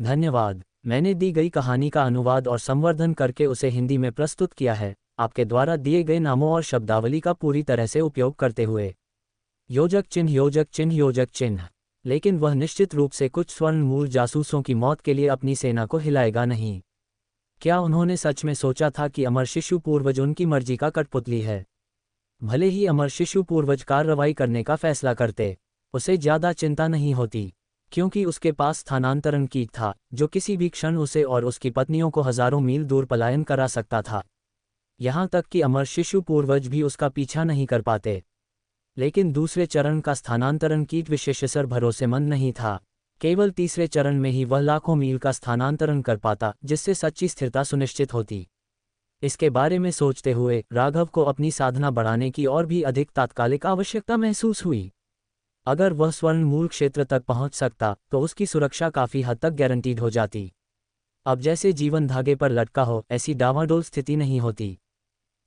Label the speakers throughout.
Speaker 1: धन्यवाद। मैंने दी गई कहानी का अनुवाद और संवर्धन करके उसे हिंदी में प्रस्तुत किया है, आपके द्वारा दिए गए नामों और शब्दावली का पूरी तरह से उपयोग करते हुए। योजक चिन्ह योजक चिन्ह योजक चिन्ह। लेकिन वह निश्चित रूप से कुछ स्वर्ण मूल जासूसों की मौत के लिए अपनी सेना को हिलाएगा नहीं। क्या उन्होंने सच में सोचा था कि अमर शिशु पूर्वज उनकी मर्जी का कठपुतली है? भले ही अमर शिशु पूर्वज कार्रवाई करने का फैसला करते, उसे ज्यादा चिंता नहीं होती, क्योंकि उसके पास स्थानांतरण कीट था जो किसी भी क्षण उसे और उसकी पत्नियों को हजारों मील दूर पलायन करा सकता था। यहाँ तक कि अमर शिशु पूर्वज भी उसका पीछा नहीं कर पाते। लेकिन दूसरे चरण का स्थानांतरण कीट विशेषकर भरोसेमंद नहीं था। केवल तीसरे चरण में ही वह लाखों मील का स्थानांतरण कर पाता, जिससे सच्ची स्थिरता सुनिश्चित होती। इसके बारे में सोचते हुए राघव को अपनी साधना बढ़ाने की और भी अधिक तात्कालिक आवश्यकता महसूस हुई। अगर वह स्वर्ण मूल क्षेत्र तक पहुंच सकता तो उसकी सुरक्षा काफी हद तक गारंटीड हो जाती। अब जैसे जीवन धागे पर लटका हो, ऐसी डावाडोल स्थिति नहीं होती।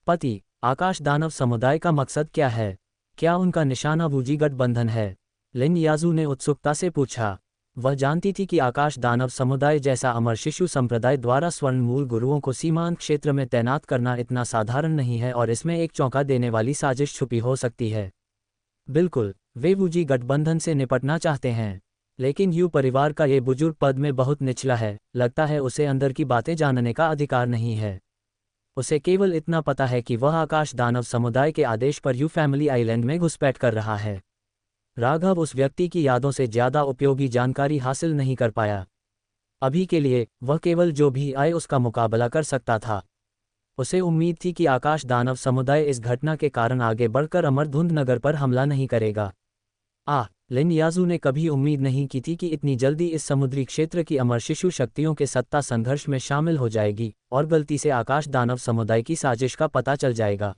Speaker 1: पति, आकाश दानव समुदाय का मकसद क्या है? क्या उनका निशाना वूजी गठबंधन है? लिन याजू ने उत्सुकता से पूछा। वह जानती थी कि आकाश दानव समुदाय जैसा अमर शिशु संप्रदाय द्वारा स्वर्ण मूल गुरुओं को सीमांत क्षेत्र में तैनात करना इतना साधारण नहीं है और इसमें एक चौंका देने वाली साजिश छुपी हो सकती है। बिल्कुल, वे वूजी गठबंधन से निपटना चाहते हैं, लेकिन यू परिवार का ये बुजुर्ग पद में बहुत निचला है। लगता है उसे अंदर की बातें जानने का अधिकार नहीं है। उसे केवल इतना पता है कि वह आकाश दानव समुदाय के आदेश पर यू फैमिली आइलैंड में घुसपैठ कर रहा है। राघव उस व्यक्ति की यादों से ज्यादा उपयोगी जानकारी हासिल नहीं कर पाया। अभी के लिए वह केवल जो भी आए उसका मुकाबला कर सकता था। उसे उम्मीद थी कि आकाश दानव समुदाय इस घटना के कारण आगे बढ़कर अमरधुंध नगर पर हमला नहीं करेगा। लिन याजू ने कभी उम्मीद नहीं की थी कि इतनी जल्दी इस समुद्री क्षेत्र की अमर शिशु शक्तियों के सत्ता संघर्ष में शामिल हो जाएगी और गलती से आकाश दानव समुदाय की साजिश का पता चल जाएगा।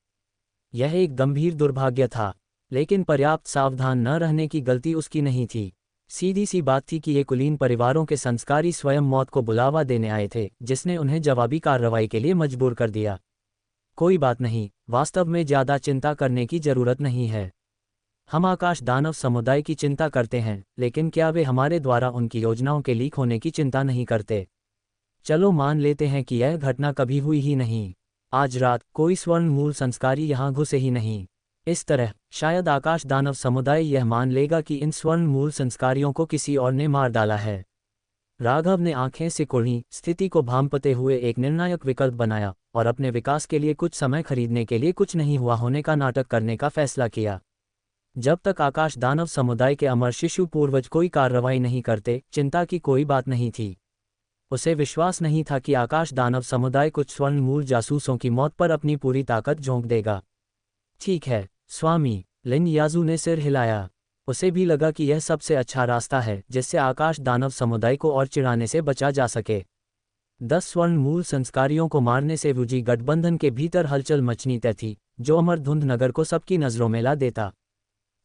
Speaker 1: यह एक गंभीर दुर्भाग्य था, लेकिन पर्याप्त सावधान न रहने की गलती उसकी नहीं थी। सीधी सी बात थी कि ये कुलीन परिवारों के संस्कारी स्वयं मौत को बुलावा देने आए थे, जिसने उन्हें जवाबी कार्रवाई के लिए मजबूर कर दिया। कोई बात नहीं, वास्तव में ज्यादा चिंता करने की जरूरत नहीं है। हम आकाश दानव समुदाय की चिंता करते हैं, लेकिन क्या वे हमारे द्वारा उनकी योजनाओं के लीक होने की चिंता नहीं करते? चलो मान लेते हैं कि यह घटना कभी हुई ही नहीं। आज रात कोई स्वर्ण मूल संस्कारी यहाँ घुसे ही नहीं। इस तरह शायद आकाश दानव समुदाय यह मान लेगा कि इन स्वर्ण मूल संस्कारियों को किसी और ने मार डाला है। राघव ने आंखें सिकुड़ी, स्थिति को भांपते हुए एक निर्णायक विकल्प बनाया और अपने विकास के लिए कुछ समय खरीदने के लिए कुछ नहीं हुआ होने का नाटक करने का फैसला किया। जब तक आकाश दानव समुदाय के अमर शिशु पूर्वज कोई कार्रवाई नहीं करते, चिंता की कोई बात नहीं थी। उसे विश्वास नहीं था कि आकाश दानव समुदाय कुछ स्वर्ण मूल जासूसों की मौत पर अपनी पूरी ताकत झोंक देगा। ठीक है स्वामी, लिन याजू ने सिर हिलाया। उसे भी लगा कि यह सबसे अच्छा रास्ता है जिससे आकाश दानव समुदाय को और चिढ़ाने से बचा जा सके। 10 स्वर्ण मूल संस्कारियों को मारने से वूजी गठबंधन के भीतर हलचल मचनी तय थी, जो अमरधुंध नगर को सबकी नजरों में ला देता।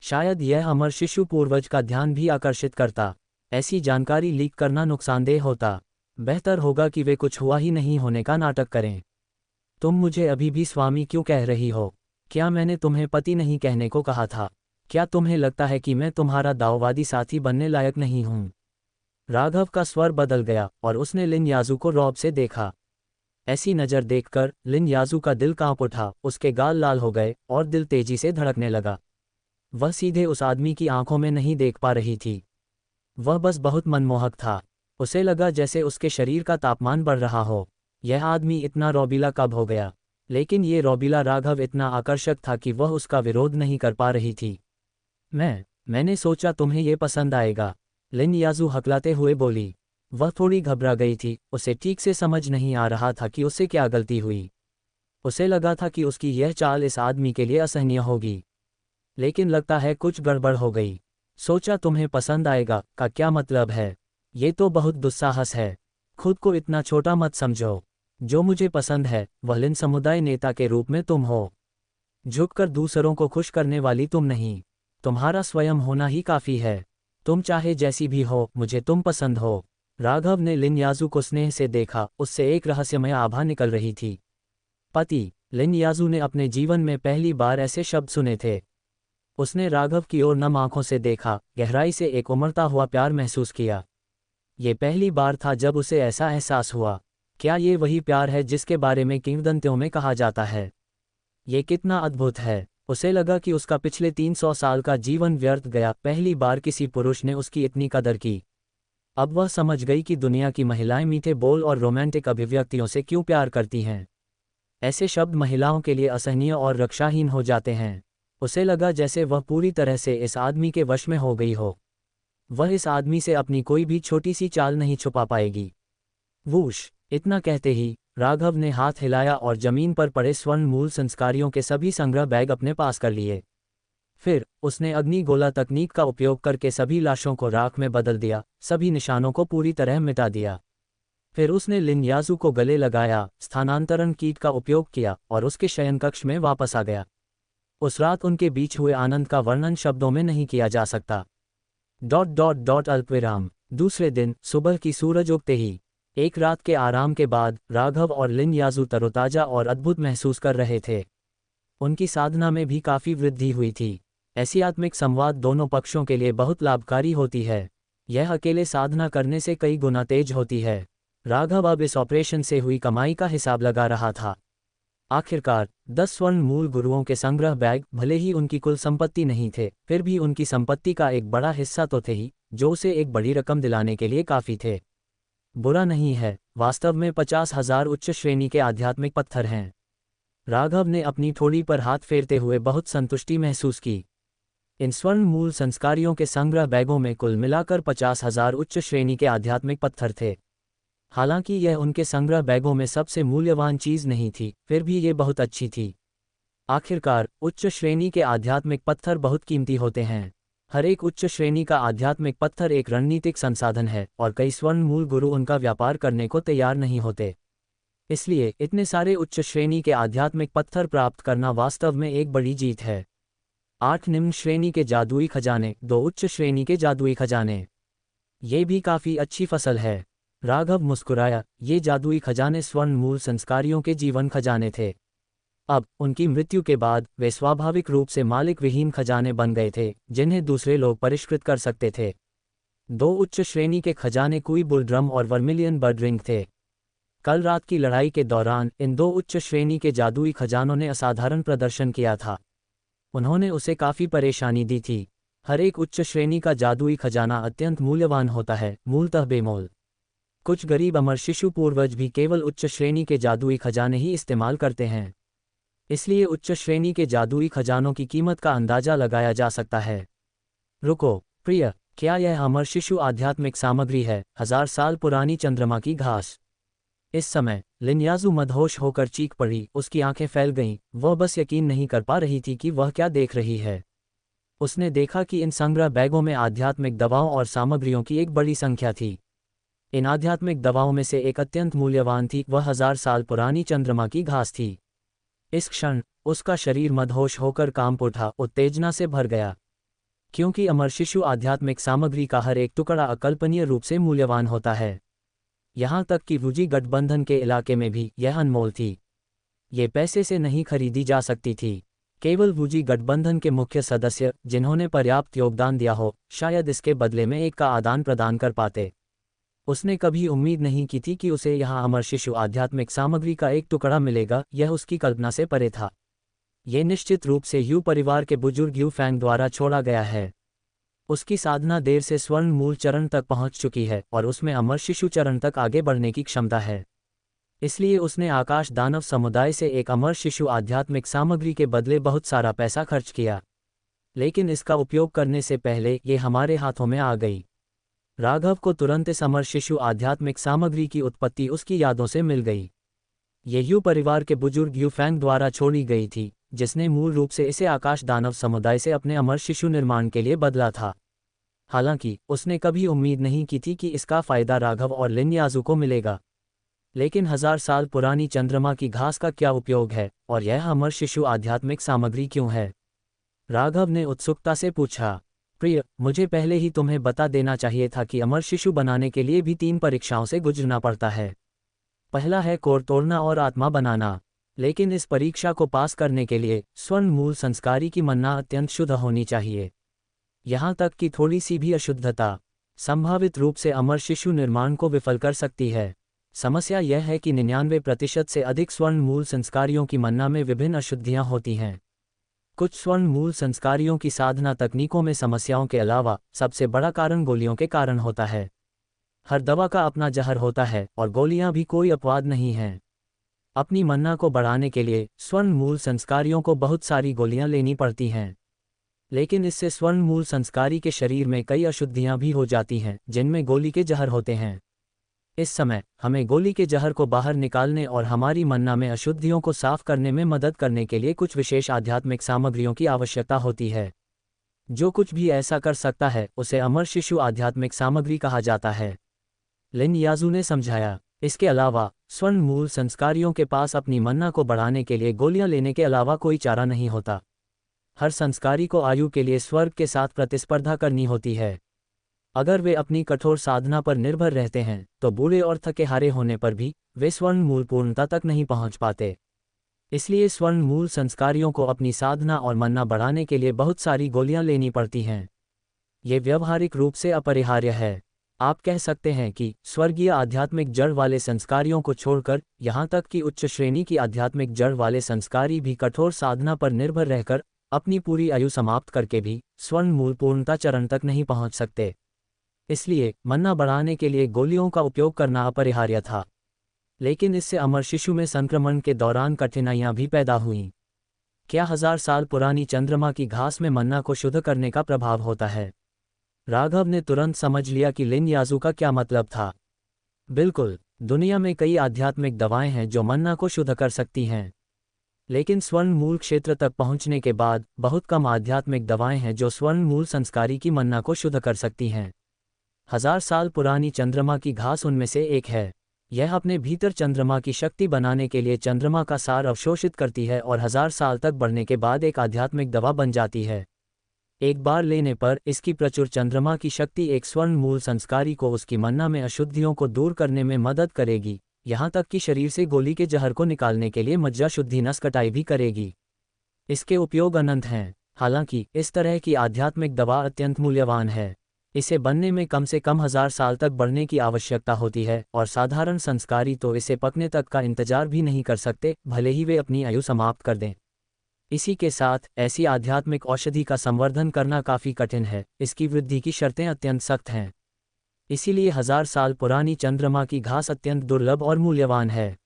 Speaker 1: शायद यह अमर शिशु पूर्वज का ध्यान भी आकर्षित करता। ऐसी जानकारी लीक करना नुकसानदेह होता। बेहतर होगा कि वे कुछ हुआ ही नहीं होने का नाटक करें। तुम मुझे अभी भी स्वामी क्यों कह रही हो? क्या मैंने तुम्हें पति नहीं कहने को कहा था? क्या तुम्हें लगता है कि मैं तुम्हारा दाववादी साथी बनने लायक नहीं हूं? राघव का स्वर बदल गया और उसने लिन याजू को रौब से देखा। ऐसी नज़र देखकर लिन याजू का दिल कांप उठा, उसके गाल लाल हो गए और दिल तेजी से धड़कने लगा। वह सीधे उस आदमी की आंखों में नहीं देख पा रही थी। वह बस बहुत मनमोहक था। उसे लगा जैसे उसके शरीर का तापमान बढ़ रहा हो। यह आदमी इतना रौबीला कब हो गया? लेकिन ये रौबीला राघव इतना आकर्षक था कि वह उसका विरोध नहीं कर पा रही थी। मैंने सोचा तुम्हें ये पसंद आएगा, लिन याजू हकलाते हुए बोली। वह थोड़ी घबरा गई थी, उसे ठीक से समझ नहीं आ रहा था कि उससे क्या गलती हुई। उसे लगा था कि उसकी यह चाल इस आदमी के लिए असहनीय होगी, लेकिन लगता है कुछ गड़बड़ हो गई। सोचा तुम्हें पसंद आएगा का क्या मतलब है? ये तो बहुत दुस्साहस है। खुद को इतना छोटा मत समझो। जो मुझे पसंद है वह लिन समुदाय नेता के रूप में तुम हो। झुककर दूसरों को खुश करने वाली तुम नहीं। तुम्हारा स्वयं होना ही काफी है। तुम चाहे जैसी भी हो, मुझे तुम पसंद हो। राघव ने लिन याजू को स्नेह से देखा, उससे एक रहस्यमय आभा निकल रही थी। पति, लिन याजू ने अपने जीवन में पहली बार ऐसे शब्द सुने थे। उसने राघव की ओर नम आंखों से देखा, गहराई से एक उमड़ता हुआ प्यार महसूस किया। ये पहली बार था जब उसे ऐसा एहसास हुआ। क्या ये वही प्यार है जिसके बारे में किंवदंतियों में कहा जाता है? ये कितना अद्भुत है। उसे लगा कि उसका पिछले 300 साल का जीवन व्यर्थ गया। पहली बार किसी पुरुष ने उसकी इतनी कदर की। अब वह समझ गई कि दुनिया की महिलाएं मीठे बोल और रोमांटिक अभिव्यक्तियों से क्यों प्यार करती हैं। ऐसे शब्द महिलाओं के लिए असहनीय और रक्षाहीन हो जाते हैं। उसे लगा जैसे वह पूरी तरह से इस आदमी के वश में हो गई हो। वह इस आदमी से अपनी कोई भी छोटी सी चाल नहीं छुपा पाएगी। वूश! इतना कहते ही राघव ने हाथ हिलाया और जमीन पर पड़े स्वर्ण मूल संस्कारियों के सभी संग्रह बैग अपने पास कर लिए। फिर उसने अग्निगोला तकनीक का उपयोग करके सभी लाशों को राख में बदल दिया, सभी निशानों को पूरी तरह मिटा दिया। फिर उसने लिन याजू को गले लगाया, स्थानांतरण कीट का उपयोग किया और उसके शयनकक्ष में वापस आ गया। उस रात उनके बीच हुए आनंद का वर्णन शब्दों में नहीं किया जा सकता। अल्पविराम। दूसरे दिन सुबह की सूरज उगते ही, एक रात के आराम के बाद, राघव और लिन याजू तरोताजा और अद्भुत महसूस कर रहे थे। उनकी साधना में भी काफ़ी वृद्धि हुई थी। ऐसी आत्मिक संवाद दोनों पक्षों के लिए बहुत लाभकारी होती है। यह अकेले साधना करने से कई गुना तेज होती है। राघव अब इस ऑपरेशन से हुई कमाई का हिसाब लगा रहा था। आखिरकार 10 स्वर्ण मूल गुरुओं के संग्रह बैग भले ही उनकी कुल संपत्ति नहीं थे, फिर भी उनकी संपत्ति का एक बड़ा हिस्सा तो थे ही, जो उसे एक बड़ी रकम दिलाने के लिए काफ़ी थे। बुरा नहीं है, वास्तव में 50,000 उच्च श्रेणी के आध्यात्मिक पत्थर हैं। राघव ने अपनी ठोड़ी पर हाथ फेरते हुए बहुत संतुष्टि महसूस की। इन स्वर्ण मूल संस्कारियों के संग्रह बैगों में कुल मिलाकर 50,000 उच्च श्रेणी के आध्यात्मिक पत्थर थे। हालांकि यह उनके संग्रह बैगों में सबसे मूल्यवान चीज़ नहीं थी, फिर भी ये बहुत अच्छी थी। आखिरकार उच्च श्रेणी के आध्यात्मिक पत्थर बहुत कीमती होते हैं। हर एक उच्च श्रेणी का आध्यात्मिक पत्थर एक रणनीतिक संसाधन है और कई स्वर्ण मूल गुरु उनका व्यापार करने को तैयार नहीं होते। इसलिए इतने सारे उच्च श्रेणी के आध्यात्मिक पत्थर प्राप्त करना वास्तव में एक बड़ी जीत है। 8 निम्न श्रेणी के जादुई खजाने, 2 उच्च श्रेणी के जादुई खजाने। ये भी काफ़ी अच्छी फसल है। राघव मुस्कुराया। ये जादुई खजाने स्वर्ण मूल संस्कारियों के जीवन खजाने थे। अब उनकी मृत्यु के बाद वे स्वाभाविक रूप से मालिक विहीन खजाने बन गए थे, जिन्हें दूसरे लोग परिष्कृत कर सकते थे। 2 उच्च श्रेणी के खजाने कुई बुल ड्रम और वर्मिलियन बर्ड रिंग थे। कल रात की लड़ाई के दौरान इन 2 उच्च श्रेणी के जादुई खजानों ने असाधारण प्रदर्शन किया था। उन्होंने उसे काफ़ी परेशानी दी थी। हर एक उच्च श्रेणी का जादुई खजाना अत्यंत मूल्यवान होता है, मूलतः बेमोल। कुछ गरीब अमर शिशु पूर्वज भी केवल उच्च श्रेणी के जादुई खजाने ही इस्तेमाल करते हैं। इसलिए उच्च श्रेणी के जादुई खजानों की कीमत का अंदाजा लगाया जा सकता है। रुको प्रिय, क्या यह अमर शिशु आध्यात्मिक सामग्री है? 1000 साल पुरानी चंद्रमा की घास। इस समय लिन याजू मदहोश होकर चीख पड़ी। उसकी आंखें फैल गईं। वह बस यकीन नहीं कर पा रही थी कि वह क्या देख रही है। उसने देखा कि इन संग्रह बैगों में आध्यात्मिक दवाओं और सामग्रियों की एक बड़ी संख्या थी। इन आध्यात्मिक दवाओं में से एक अत्यंत मूल्यवान थी। वह 1000 साल पुरानी चंद्रमा की घास थी। इस क्षण उसका शरीर मदहोश होकर कांप उठा, उत्तेजना से भर गया। क्योंकि अमर शिशु आध्यात्मिक सामग्री का हर एक टुकड़ा अकल्पनीय रूप से मूल्यवान होता है। यहाँ तक कि वूजी गठबंधन के इलाके में भी यह अनमोल थी। ये पैसे से नहीं खरीदी जा सकती थी। केवल वूजी गठबंधन के मुख्य सदस्य, जिन्होंने पर्याप्त योगदान दिया हो, शायद इसके बदले में एक का आदान प्रदान कर पाते। उसने कभी उम्मीद नहीं की थी कि उसे यहाँ अमर शिशु आध्यात्मिक सामग्री का एक टुकड़ा मिलेगा। यह उसकी कल्पना से परे था। ये निश्चित रूप से यू परिवार के बुजुर्ग यू फैंग द्वारा छोड़ा गया है। उसकी साधना देर से स्वर्ण मूल चरण तक पहुंच चुकी है और उसमें अमर शिशु चरण तक आगे बढ़ने की क्षमता है। इसलिए उसने आकाश दानव समुदाय से एक अमर शिशु आध्यात्मिक सामग्री के बदले बहुत सारा पैसा खर्च किया। लेकिन इसका उपयोग करने से पहले ये हमारे हाथों में आ गई। राघव को तुरंत इस अमर शिशु आध्यात्मिक सामग्री की उत्पत्ति उसकी यादों से मिल गई। ये यू परिवार के बुजुर्ग यू फैंग द्वारा छोड़ी गई थी, जिसने मूल रूप से इसे आकाश दानव समुदाय से अपने अमर शिशु निर्माण के लिए बदला था। हालांकि उसने कभी उम्मीद नहीं की थी कि इसका फायदा राघव और लिन याजू को मिलेगा। लेकिन 1000 साल पुरानी चंद्रमा की घास का क्या उपयोग है और यह अमर शिशु आध्यात्मिक सामग्री क्यों है? राघव ने उत्सुकता से पूछा। प्रिय, मुझे पहले ही तुम्हें बता देना चाहिए था कि अमर शिशु बनाने के लिए भी 3 परीक्षाओं से गुजरना पड़ता है। पहला है कोर तोड़ना और आत्मा बनाना। लेकिन इस परीक्षा को पास करने के लिए स्वर्ण मूल संस्कारी की मन्ना अत्यंत शुद्ध होनी चाहिए। यहाँ तक कि थोड़ी सी भी अशुद्धता संभावित रूप से अमर शिशु निर्माण को विफल कर सकती है। समस्या यह है कि 99% से अधिक स्वर्ण मूल संस्कारियों की मन्ना में विभिन्न अशुद्धियां होती हैं। कुछ स्वर्ण मूल संस्कारियों की साधना तकनीकों में समस्याओं के अलावा सबसे बड़ा कारण गोलियों के कारण होता है। हर दवा का अपना जहर होता है और गोलियां भी कोई अपवाद नहीं हैं। अपनी मन्ना को बढ़ाने के लिए स्वर्ण मूल संस्कारियों को बहुत सारी गोलियां लेनी पड़ती हैं, लेकिन इससे स्वर्ण मूल संस्कारी के शरीर में कई अशुद्धियां भी हो जाती हैं जिनमें गोली के जहर होते हैं। इस समय हमें गोली के जहर को बाहर निकालने और हमारी मन्ना में अशुद्धियों को साफ करने में मदद करने के लिए कुछ विशेष आध्यात्मिक सामग्रियों की आवश्यकता होती है। जो कुछ भी ऐसा कर सकता है उसे अमर शिशु आध्यात्मिक सामग्री कहा जाता है, लिन याजू ने समझाया। इसके अलावा स्वर्ण मूल संस्कारियों के पास अपनी मन्ना को बढ़ाने के लिए गोलियां लेने के अलावा कोई चारा नहीं होता। हर संस्कारी को आयु के लिए स्वर्ग के साथ प्रतिस्पर्धा करनी होती है। अगर वे अपनी कठोर साधना पर निर्भर रहते हैं तो बूढ़े और थके हारे होने पर भी वे स्वर्ण मूल पूर्णता तक नहीं पहुंच पाते। इसलिए स्वर्ण मूल संस्कारियों को अपनी साधना और मन्ना बढ़ाने के लिए बहुत सारी गोलियां लेनी पड़ती हैं। ये व्यावहारिक रूप से अपरिहार्य है। आप कह सकते हैं कि स्वर्गीय आध्यात्मिक जड़ वाले संस्कारियों को छोड़कर यहाँ तक कि उच्च श्रेणी की आध्यात्मिक जड़ वाले संस्कारी भी कठोर साधना पर निर्भर रहकर अपनी पूरी आयु समाप्त करके भी स्वर्ण मूल पूर्णता चरण तक नहीं पहुंच सकते। इसलिए मन्ना बढ़ाने के लिए गोलियों का उपयोग करना अपरिहार्य था। लेकिन इससे अमर शिशु में संक्रमण के दौरान कठिनाइयां भी पैदा हुईं। क्या 1000 साल पुरानी चंद्रमा की घास में मन्ना को शुद्ध करने का प्रभाव होता है? राघव ने तुरंत समझ लिया कि लिन याजू का क्या मतलब था। बिल्कुल, दुनिया में कई आध्यात्मिक दवाएं हैं जो मन्ना को शुद्ध कर सकती हैं, लेकिन स्वर्ण मूल क्षेत्र तक पहुंचने के बाद बहुत कम आध्यात्मिक दवाएं हैं जो स्वर्ण मूल संस्कारी की मन्ना को शुद्ध कर सकती हैं। 1000 साल पुरानी चंद्रमा की घास उनमें से एक है। यह अपने भीतर चंद्रमा की शक्ति बनाने के लिए चंद्रमा का सार अवशोषित करती है और 1000 साल तक बढ़ने के बाद एक आध्यात्मिक दवा बन जाती है। एक बार लेने पर इसकी प्रचुर चंद्रमा की शक्ति एक स्वर्ण मूल संस्कारी को उसकी मन्ना में अशुद्धियों को दूर करने में मदद करेगी, यहाँ तक कि शरीर से गोली के जहर को निकालने के लिए मज्जा शुद्धि नस कटाई भी करेगी। इसके उपयोग अनंत हैं। हालांकि इस तरह की आध्यात्मिक दवा अत्यंत मूल्यवान है। इसे बनने में कम से कम 1000 साल तक बढ़ने की आवश्यकता होती है और साधारण संस्कारी तो इसे पकने तक का इंतजार भी नहीं कर सकते, भले ही वे अपनी आयु समाप्त कर दें। इसी के साथ ऐसी आध्यात्मिक औषधि का संवर्धन करना काफ़ी कठिन है। इसकी वृद्धि की शर्तें अत्यंत सख्त हैं। इसीलिए 1000 साल पुरानी चंद्रमा की घास अत्यंत दुर्लभ और मूल्यवान है,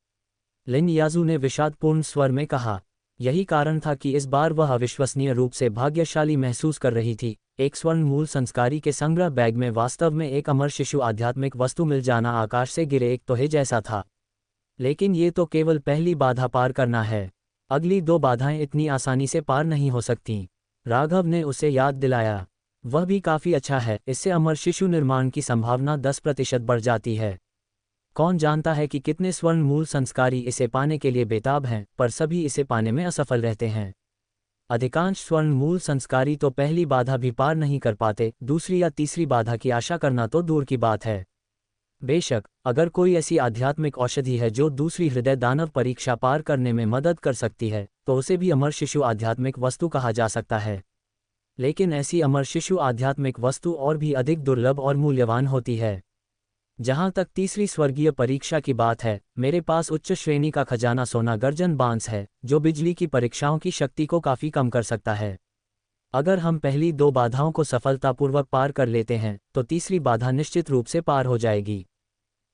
Speaker 1: लिन याजू ने विषादपूर्ण स्वर में कहा। यही कारण था कि इस बार वह अविश्वसनीय रूप से भाग्यशाली महसूस कर रही थी। एक स्वर्ण मूल संस्कारी के संग्रह बैग में वास्तव में एक अमर शिशु आध्यात्मिक वस्तु मिल जाना आकाश से गिरे एक तोहफे जैसा था। लेकिन ये तो केवल पहली बाधा पार करना है। अगली 2 बाधाएं इतनी आसानी से पार नहीं हो सकती, राघव ने उसे याद दिलाया। वह भी काफ़ी अच्छा है। इससे अमर शिशु निर्माण की संभावना 10% बढ़ जाती है। कौन जानता है कि कितने स्वर्ण मूल संस्कारी इसे पाने के लिए बेताब हैं, पर सभी इसे पाने में असफल रहते हैं। अधिकांश स्वर्ण मूल संस्कारी तो पहली बाधा भी पार नहीं कर पाते, दूसरी या तीसरी बाधा की आशा करना तो दूर की बात है। बेशक अगर कोई ऐसी आध्यात्मिक औषधि है जो दूसरी हृदय दानव परीक्षा पार करने में मदद कर सकती है तो उसे भी अमर शिशु आध्यात्मिक वस्तु कहा जा सकता है। लेकिन ऐसी अमर शिशु आध्यात्मिक वस्तु और भी अधिक दुर्लभ और मूल्यवान होती है। जहां तक तीसरी स्वर्गीय परीक्षा की बात है, मेरे पास उच्च श्रेणी का खजाना सोना गर्जन बांस है जो बिजली की परीक्षाओं की शक्ति को काफ़ी कम कर सकता है। अगर हम पहली 2 बाधाओं को सफलतापूर्वक पार कर लेते हैं तो तीसरी बाधा निश्चित रूप से पार हो जाएगी।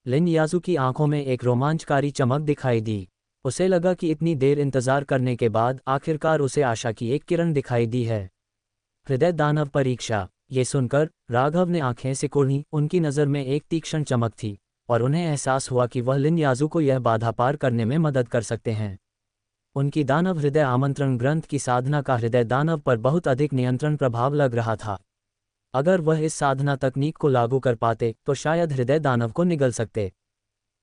Speaker 1: लिन याजू की आंखों में एक रोमांचकारी चमक दिखाई दी। उसे लगा कि इतनी देर इंतजार करने के बाद आखिरकार उसे आशा की एक किरण दिखाई दी है। हृदय दानव परीक्षा। ये सुनकर राघव ने आंखें सिकुड़ी। उनकी नज़र में एक तीक्ष्ण चमक थी और उन्हें एहसास हुआ कि वह लिन याजू को यह बाधा पार करने में मदद कर सकते हैं। उनकी दानव हृदय आमंत्रण ग्रंथ की साधना का हृदय दानव पर बहुत अधिक नियंत्रण प्रभाव लग रहा था। अगर वह इस साधना तकनीक को लागू कर पाते तो शायद हृदय दानव को निगल सकते।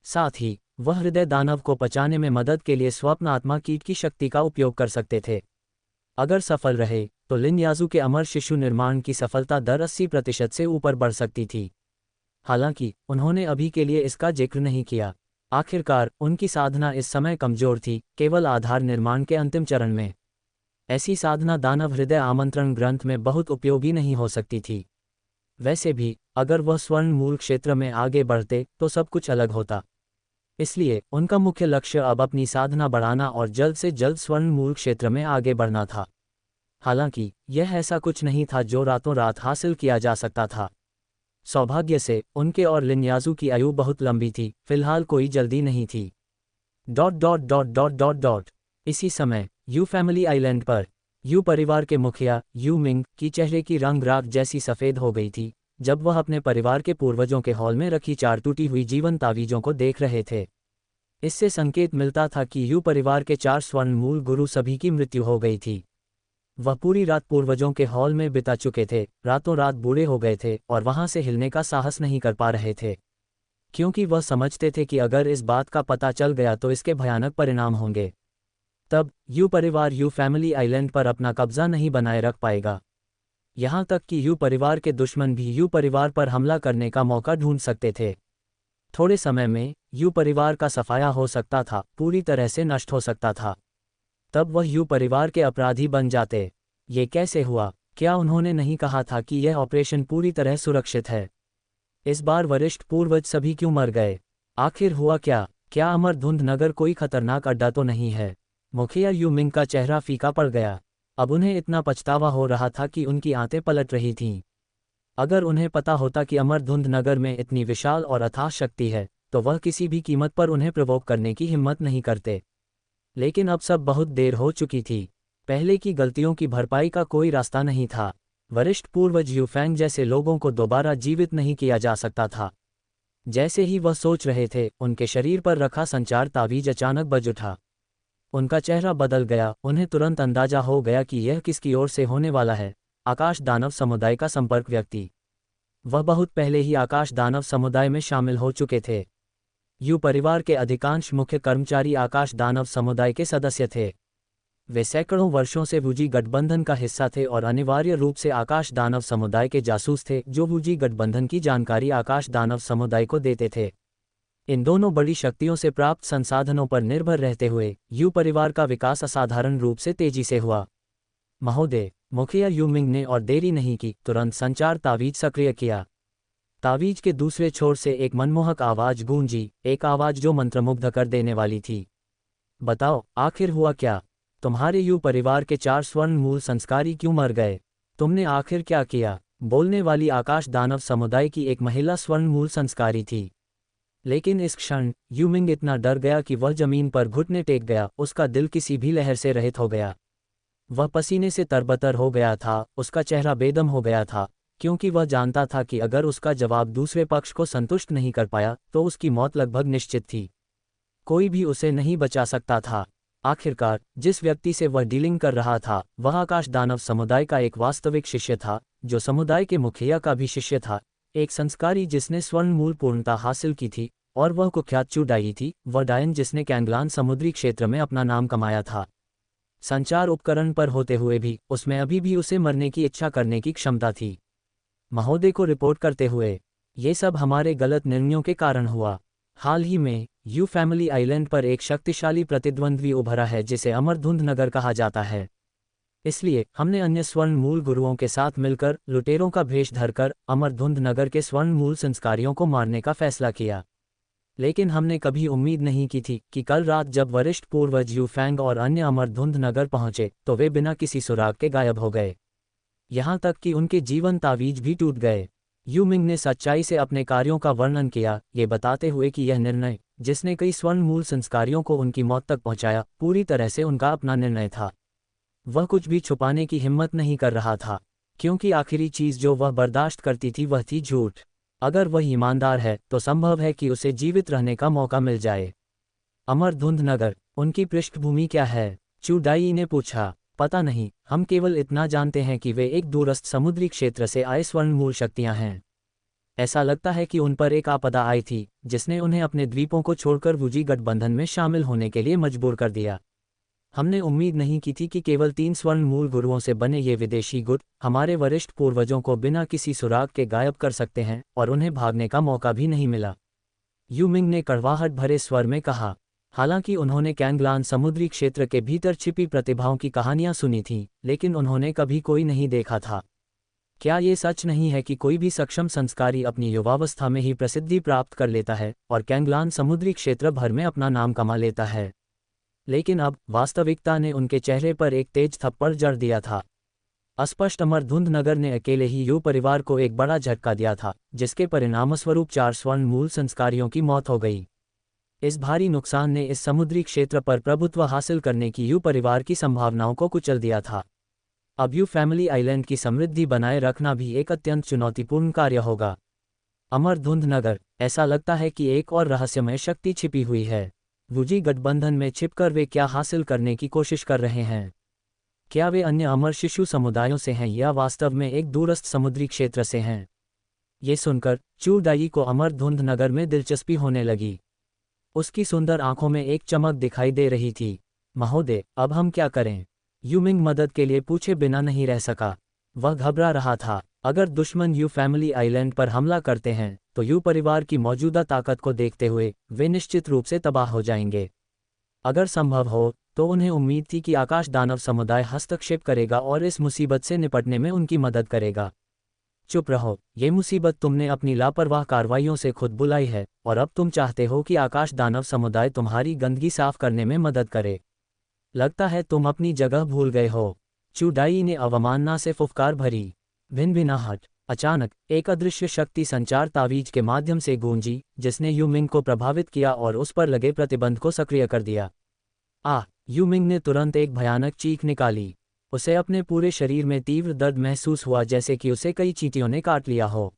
Speaker 1: साथ ही वह हृदय दानव को पचाने में मदद के लिए स्वप्न आत्मा कीट की शक्ति का उपयोग कर सकते थे। अगर सफल रहे तो लिन याजू के अमर शिशु निर्माण की सफलता दर 80% से ऊपर बढ़ सकती थी। हालांकि उन्होंने अभी के लिए इसका जिक्र नहीं किया। आखिरकार उनकी साधना इस समय कमजोर थी, केवल आधार निर्माण के अंतिम चरण में। ऐसी साधना दानव हृदय आमंत्रण ग्रंथ में बहुत उपयोगी नहीं हो सकती थी। वैसे भी अगर वह स्वर्ण मूल क्षेत्र में आगे बढ़ते तो सब कुछ अलग होता। इसलिए उनका मुख्य लक्ष्य अब अपनी साधना बढ़ाना और जल्द से जल्द स्वर्ण मूल क्षेत्र में आगे बढ़ना था। हालांकि यह ऐसा कुछ नहीं था जो रातों रात हासिल किया जा सकता था। सौभाग्य से उनके और लिन्याजू की आयु बहुत लंबी थी, फिलहाल कोई जल्दी नहीं थी। Dot dot dot dot dot dot. इसी समय यू फैमिली आइलैंड पर यू परिवार के मुखिया यू मिंग की चेहरे की रंग राख जैसी सफ़ेद हो गई थी जब वह अपने परिवार के पूर्वजों के हॉल में रखी 4 टूटी हुई जीवन तावीज़ों को देख रहे थे। इससे संकेत मिलता था कि यू परिवार के 4 स्वर्ण मूल गुरु सभी की मृत्यु हो गई थी। वह पूरी रात पूर्वजों के हॉल में बिता चुके थे, रातों रात बूढ़े हो गए थे और वहां से हिलने का साहस नहीं कर पा रहे थे, क्योंकि वह समझते थे कि अगर इस बात का पता चल गया तो इसके भयानक परिणाम होंगे। तब यू परिवार यू फैमिली आइलैंड पर अपना कब्जा नहीं बनाए रख पाएगा। यहाँ तक कि यू परिवार के दुश्मन भी यू परिवार पर हमला करने का मौका ढूंढ सकते थे। थोड़े समय में यू परिवार का सफाया हो सकता था, पूरी तरह से नष्ट हो सकता था। तब वह यू परिवार के अपराधी बन जाते। ये कैसे हुआ? क्या उन्होंने नहीं कहा था कि यह ऑपरेशन पूरी तरह सुरक्षित है? इस बार वरिष्ठ पूर्वज सभी क्यों मर गए? आखिर हुआ क्या? क्या अमरधुंध नगर कोई खतरनाक अड्डा तो नहीं है? मुखिया यू मिंग का चेहरा फीका पड़ गया। अब उन्हें इतना पछतावा हो रहा था कि उनकी आंतें पलट रही थीं। अगर उन्हें पता होता कि अमरधुंध नगर में इतनी विशाल और अथाह शक्ति है तो वह किसी भी कीमत पर उन्हें प्रोवोक करने की हिम्मत नहीं करते। लेकिन अब सब बहुत देर हो चुकी थी। पहले की गलतियों की भरपाई का कोई रास्ता नहीं था। वरिष्ठ पूर्वज यूफैंग जैसे लोगों को दोबारा जीवित नहीं किया जा सकता था। जैसे ही वह सोच रहे थे, उनके शरीर पर रखा संचार तावीज अचानक बज उठा। उनका चेहरा बदल गया। उन्हें तुरंत अंदाजा हो गया कि यह किसकी ओर से होने वाला है। आकाश दानव समुदाय का संपर्क व्यक्ति। वह बहुत पहले ही आकाश दानव समुदाय में शामिल हो चुके थे। यू परिवार के अधिकांश मुख्य कर्मचारी आकाश दानव समुदाय के सदस्य थे। वे सैकड़ों वर्षों से वूजी गठबंधन का हिस्सा थे और अनिवार्य रूप से आकाश दानव समुदाय के जासूस थे जो वूजी गठबंधन की जानकारी आकाश दानव समुदाय को देते थे। इन दोनों बड़ी शक्तियों से प्राप्त संसाधनों पर निर्भर रहते हुए यू परिवार का विकास असाधारण रूप से तेजी से हुआ। महोदय, मुखिया यू मिंग ने और देरी नहीं की, तुरंत संचार तावीज सक्रिय किया। तावीज के दूसरे छोर से एक मनमोहक आवाज गूंजी, एक आवाज जो मंत्रमुग्ध कर देने वाली थी। बताओ, आखिर हुआ क्या? तुम्हारे यू परिवार के 4 स्वर्ण मूल संस्कारी क्यों मर गए? तुमने आखिर क्या किया? बोलने वाली आकाश दानव समुदाय की एक महिला स्वर्ण मूल संस्कारी थी। लेकिन इस क्षण यू मिंग इतना डर गया कि वह जमीन पर घुटने टेक गया। उसका दिल किसी भी लहर से रहित हो गया। वह पसीने से तरबतर हो गया था, उसका चेहरा बेदम हो गया था, क्योंकि वह जानता था कि अगर उसका जवाब दूसरे पक्ष को संतुष्ट नहीं कर पाया तो उसकी मौत लगभग निश्चित थी। कोई भी उसे नहीं बचा सकता था। आखिरकार जिस व्यक्ति से वह डीलिंग कर रहा था वह आकाश दानव समुदाय का एक वास्तविक शिष्य था, जो समुदाय के मुखिया का भी शिष्य था, एक संस्कारी जिसने स्वर्ण मूल पूर्णता हासिल की थी और वह कुख्यात चुडाई थी, वह डायन जिसने कैंगलान समुद्री क्षेत्र में अपना नाम कमाया था। संचार उपकरण पर होते हुए भी उसमें अभी भी उसे मरने की इच्छा करने की क्षमता थी। महोदय को रिपोर्ट करते हुए, ये सब हमारे गलत निर्णयों के कारण हुआ। हाल ही में यू फैमिली आइलैंड पर एक शक्तिशाली प्रतिद्वंद्वी उभरा है जिसे अमरधुंध नगर कहा जाता है। इसलिए हमने अन्य स्वर्ण मूल गुरुओं के साथ मिलकर लुटेरों का भेष धरकर अमरधुंध नगर के स्वर्ण मूल संस्कारियों को मारने का फैसला किया। लेकिन हमने कभी उम्मीद नहीं की थी कि कल रात जब वरिष्ठ पूर्वज यूफैंग और अन्य अमरधुंध नगर पहुंचे तो वे बिना किसी सुराग के गायब हो गए। यहाँ तक कि उनके जीवन तावीज भी टूट गए। यू मिंग ने सच्चाई से अपने कार्यों का वर्णन किया, ये बताते हुए कि यह निर्णय, जिसने कई स्वर्ण मूल संस्कारियों को उनकी मौत तक पहुंचाया, पूरी तरह से उनका अपना निर्णय था। वह कुछ भी छुपाने की हिम्मत नहीं कर रहा था, क्योंकि आखिरी चीज़ जो वह बर्दाश्त करती थी वह थी झूठ। अगर वह ईमानदार है तो संभव है कि उसे जीवित रहने का मौका मिल जाए। अमरधुंध नगर, उनकी पृष्ठभूमि क्या है? चुडाई ने पूछा। पता नहीं, हम केवल इतना जानते हैं कि वे एक दूरस्थ समुद्री क्षेत्र से आए स्वर्ण मूल शक्तियां हैं। ऐसा लगता है कि उन पर एक आपदा आई थी जिसने उन्हें अपने द्वीपों को छोड़कर वूजी गठबंधन में शामिल होने के लिए मजबूर कर दिया। हमने उम्मीद नहीं की थी कि केवल 3 स्वर्ण मूल गुरुओं से बने ये विदेशी गुट हमारे वरिष्ठ पूर्वजों को बिना किसी सुराग के गायब कर सकते हैं और उन्हें भागने का मौका भी नहीं मिला। यू मिंग ने कड़वाहट भरे स्वर में कहा। हालांकि उन्होंने कैंगलान समुद्री क्षेत्र के भीतर छिपी प्रतिभाओं की कहानियां सुनी थीं, लेकिन उन्होंने कभी कोई नहीं देखा था। क्या ये सच नहीं है कि कोई भी सक्षम संस्कारी अपनी युवावस्था में ही प्रसिद्धि प्राप्त कर लेता है और कैंगलान समुद्री क्षेत्र भर में अपना नाम कमा लेता है? लेकिन अब वास्तविकता ने उनके चेहरे पर एक तेज थप्पड़ जड़ दिया था। अस्पष्ट अमरधुंध नगर ने अकेले ही यू परिवार को एक बड़ा झटका दिया था, जिसके परिणामस्वरूप 4 स्वर्ण मूल संस्कारियों की मौत हो गई। इस भारी नुकसान ने इस समुद्री क्षेत्र पर प्रभुत्व हासिल करने की यू परिवार की संभावनाओं को कुचल दिया था। अब यू फैमिली आइलैंड की समृद्धि बनाए रखना भी एक अत्यंत चुनौतीपूर्ण कार्य होगा। अमरधुंध नगर, ऐसा लगता है कि एक और रहस्यमय शक्ति छिपी हुई है। वुजी गठबंधन में छिपकर वे क्या हासिल करने की कोशिश कर रहे हैं? क्या वे अन्य अमर शिशु समुदायों से हैं या वास्तव में एक दूरस्थ समुद्री क्षेत्र से हैं? ये सुनकर चू डाई को अमरधुंध नगर में दिलचस्पी होने लगी। उसकी सुंदर आंखों में एक चमक दिखाई दे रही थी। महोदय, अब हम क्या करें? यूमिंग मदद के लिए पूछे बिना नहीं रह सका। वह घबरा रहा था। अगर दुश्मन यू फैमिली आइलैंड पर हमला करते हैं तो यू परिवार की मौजूदा ताकत को देखते हुए वे निश्चित रूप से तबाह हो जाएंगे। अगर संभव हो तो उन्हें उम्मीद थी कि आकाश दानव समुदाय हस्तक्षेप करेगा और इस मुसीबत से निपटने में उनकी मदद करेगा। चुप रहो, ये मुसीबत तुमने अपनी लापरवाह कार्रवाइयों से खुद बुलाई है और अब तुम चाहते हो कि आकाश दानव समुदाय तुम्हारी गंदगी साफ करने में मदद करे। लगता है तुम अपनी जगह भूल गए हो। चूडाई ने अवमानना से फुफकार भरी। भिनभिनाहट। अचानक एक अदृश्य शक्ति संचार तावीज के माध्यम से गूंजी, जिसने यूमिंग को प्रभावित किया और उस पर लगे प्रतिबंध को सक्रिय कर दिया। यूमिंग ने तुरंत एक भयानक चीख निकाली। उसे अपने पूरे शरीर में तीव्र दर्द महसूस हुआ, जैसे कि उसे कई चींटियों ने काट लिया हो।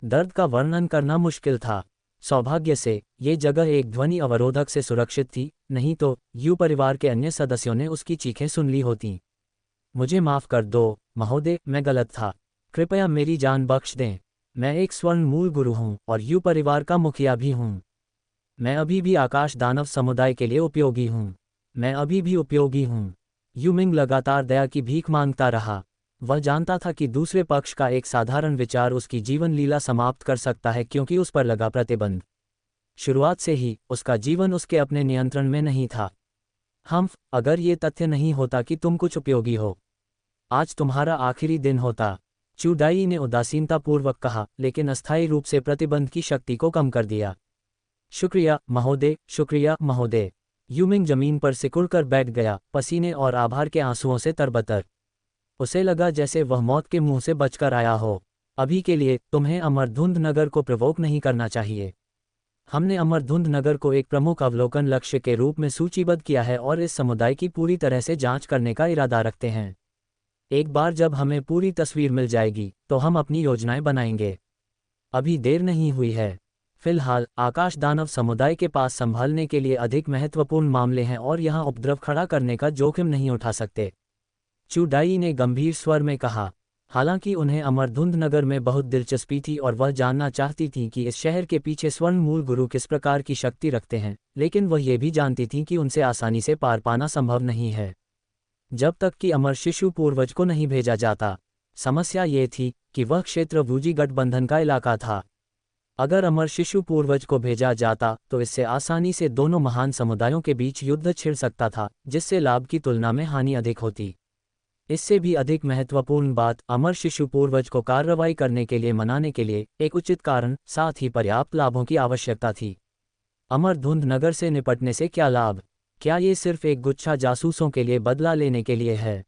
Speaker 1: दर्द का वर्णन करना मुश्किल था। सौभाग्य से ये जगह एक ध्वनि अवरोधक से सुरक्षित थी, नहीं तो यू परिवार के अन्य सदस्यों ने उसकी चीखें सुन ली होतीं। मुझे माफ़ कर दो महोदय, मैं गलत था। कृपया मेरी जान बख्श दें। मैं एक स्वर्ण मूल गुरु हूँ और यू परिवार का मुखिया भी हूँ। मैं अभी भी आकाश दानव समुदाय के लिए उपयोगी हूँ। मैं अभी भी उपयोगी हूँ। यूमिंग लगातार दया की भीख मांगता रहा। वह जानता था कि दूसरे पक्ष का एक साधारण विचार उसकी जीवन लीला समाप्त कर सकता है, क्योंकि उस पर लगा प्रतिबंध शुरुआत से ही उसका जीवन उसके अपने नियंत्रण में नहीं था। अगर ये तथ्य नहीं होता कि तुम कुछ उपयोगी हो, आज तुम्हारा आखिरी दिन होता। चूडाई ने उदासीनतापूर्वक कहा, लेकिन अस्थायी रूप से प्रतिबंध की शक्ति को कम कर दिया। शुक्रिया महोदय, शुक्रिया महोदय। यूमिंग जमीन पर सिकुड़कर बैठ गया, पसीने और आभार के आंसुओं से तरबतर। उसे लगा जैसे वह मौत के मुंह से बचकर आया हो। अभी के लिए तुम्हें अमरधुंध नगर को प्रवोक नहीं करना चाहिए। हमने अमरधुंध नगर को एक प्रमुख अवलोकन लक्ष्य के रूप में सूचीबद्ध किया है और इस समुदाय की पूरी तरह से जांच करने का इरादा रखते हैं। एक बार जब हमें पूरी तस्वीर मिल जाएगी तो हम अपनी योजनाएं बनाएंगे। अभी देर नहीं हुई है। फिलहाल आकाश दानव समुदाय के पास संभालने के लिए अधिक महत्वपूर्ण मामले हैं और यहाँ उपद्रव खड़ा करने का जोखिम नहीं उठा सकते। चूडाई ने गंभीर स्वर में कहा। हालांकि उन्हें अमरधुंध नगर में बहुत दिलचस्पी थी और वह जानना चाहती थी कि इस शहर के पीछे स्वर्ण मूल गुरु किस प्रकार की शक्ति रखते हैं, लेकिन वह ये भी जानती थी कि उनसे आसानी से पार पाना संभव नहीं है जब तक कि अमर शिशु पूर्वज को नहीं भेजा जाता। समस्या ये थी कि वह क्षेत्र वूजी गठबंधन का इलाका था। अगर अमर शिशु पूर्वज को भेजा जाता तो इससे आसानी से दोनों महान समुदायों के बीच युद्ध छिड़ सकता था, जिससे लाभ की तुलना में हानि अधिक होती। इससे भी अधिक महत्वपूर्ण बात, अमर शिशु पूर्वज को कार्रवाई करने के लिए मनाने के लिए एक उचित कारण, साथ ही पर्याप्त लाभों की आवश्यकता थी। अमरधुंध नगर से निपटने से क्या लाभ? क्या ये सिर्फ एक गुच्छा जासूसों के लिए बदला लेने के लिए है?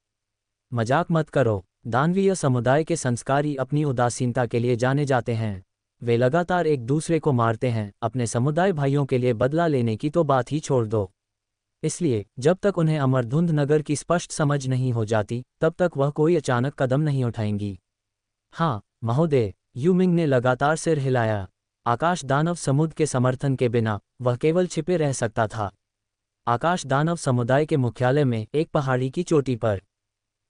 Speaker 1: मजाक मत करो। दानवीय समुदाय के संस्कारी अपनी उदासीनता के लिए जाने जाते हैं। वे लगातार एक दूसरे को मारते हैं। अपने समुदाय भाइयों के लिए बदला लेने की तो बात ही छोड़ दो। इसलिए जब तक उन्हें अमरधुंध नगर की स्पष्ट समझ नहीं हो जाती, तब तक वह कोई अचानक कदम नहीं उठाएंगी। हाँ महोदय, यूमिंग ने लगातार सिर हिलाया। आकाश दानव समुदाय के समर्थन के बिना वह केवल छिपे रह सकता था। आकाश दानव समुदाय के मुख्यालय में एक पहाड़ी की चोटी पर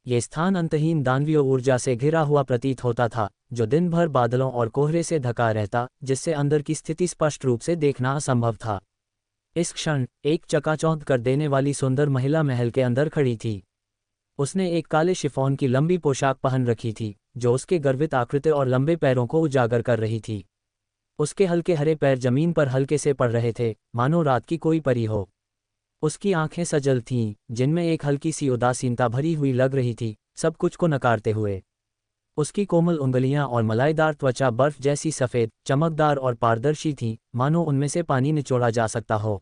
Speaker 1: यह स्थान अंतहीन दानवीय ऊर्जा से घिरा हुआ प्रतीत होता था, जो दिन भर बादलों और कोहरे से ढका रहता, जिससे अंदर की स्थिति स्पष्ट रूप से देखना असंभव था। इस क्षण एक चकाचौंध कर देने वाली सुंदर महिला महल के अंदर खड़ी थी। उसने एक काले शिफॉन की लंबी पोशाक पहन रखी थी, जो उसके गर्वित आकृति और लंबे पैरों को उजागर कर रही थी। उसके हल्के हरे पैर जमीन पर हल्के से पड़ रहे थे, मानो रात की कोई परी हो। उसकी आंखें सजल थीं, जिनमें एक हल्की सी उदासीनता भरी हुई लग रही थी, सब कुछ को नकारते हुए। उसकी कोमल उंगलियां और मलाईदार त्वचा बर्फ जैसी सफ़ेद, चमकदार और पारदर्शी थीं, मानो उनमें से पानी निचोड़ा जा सकता हो।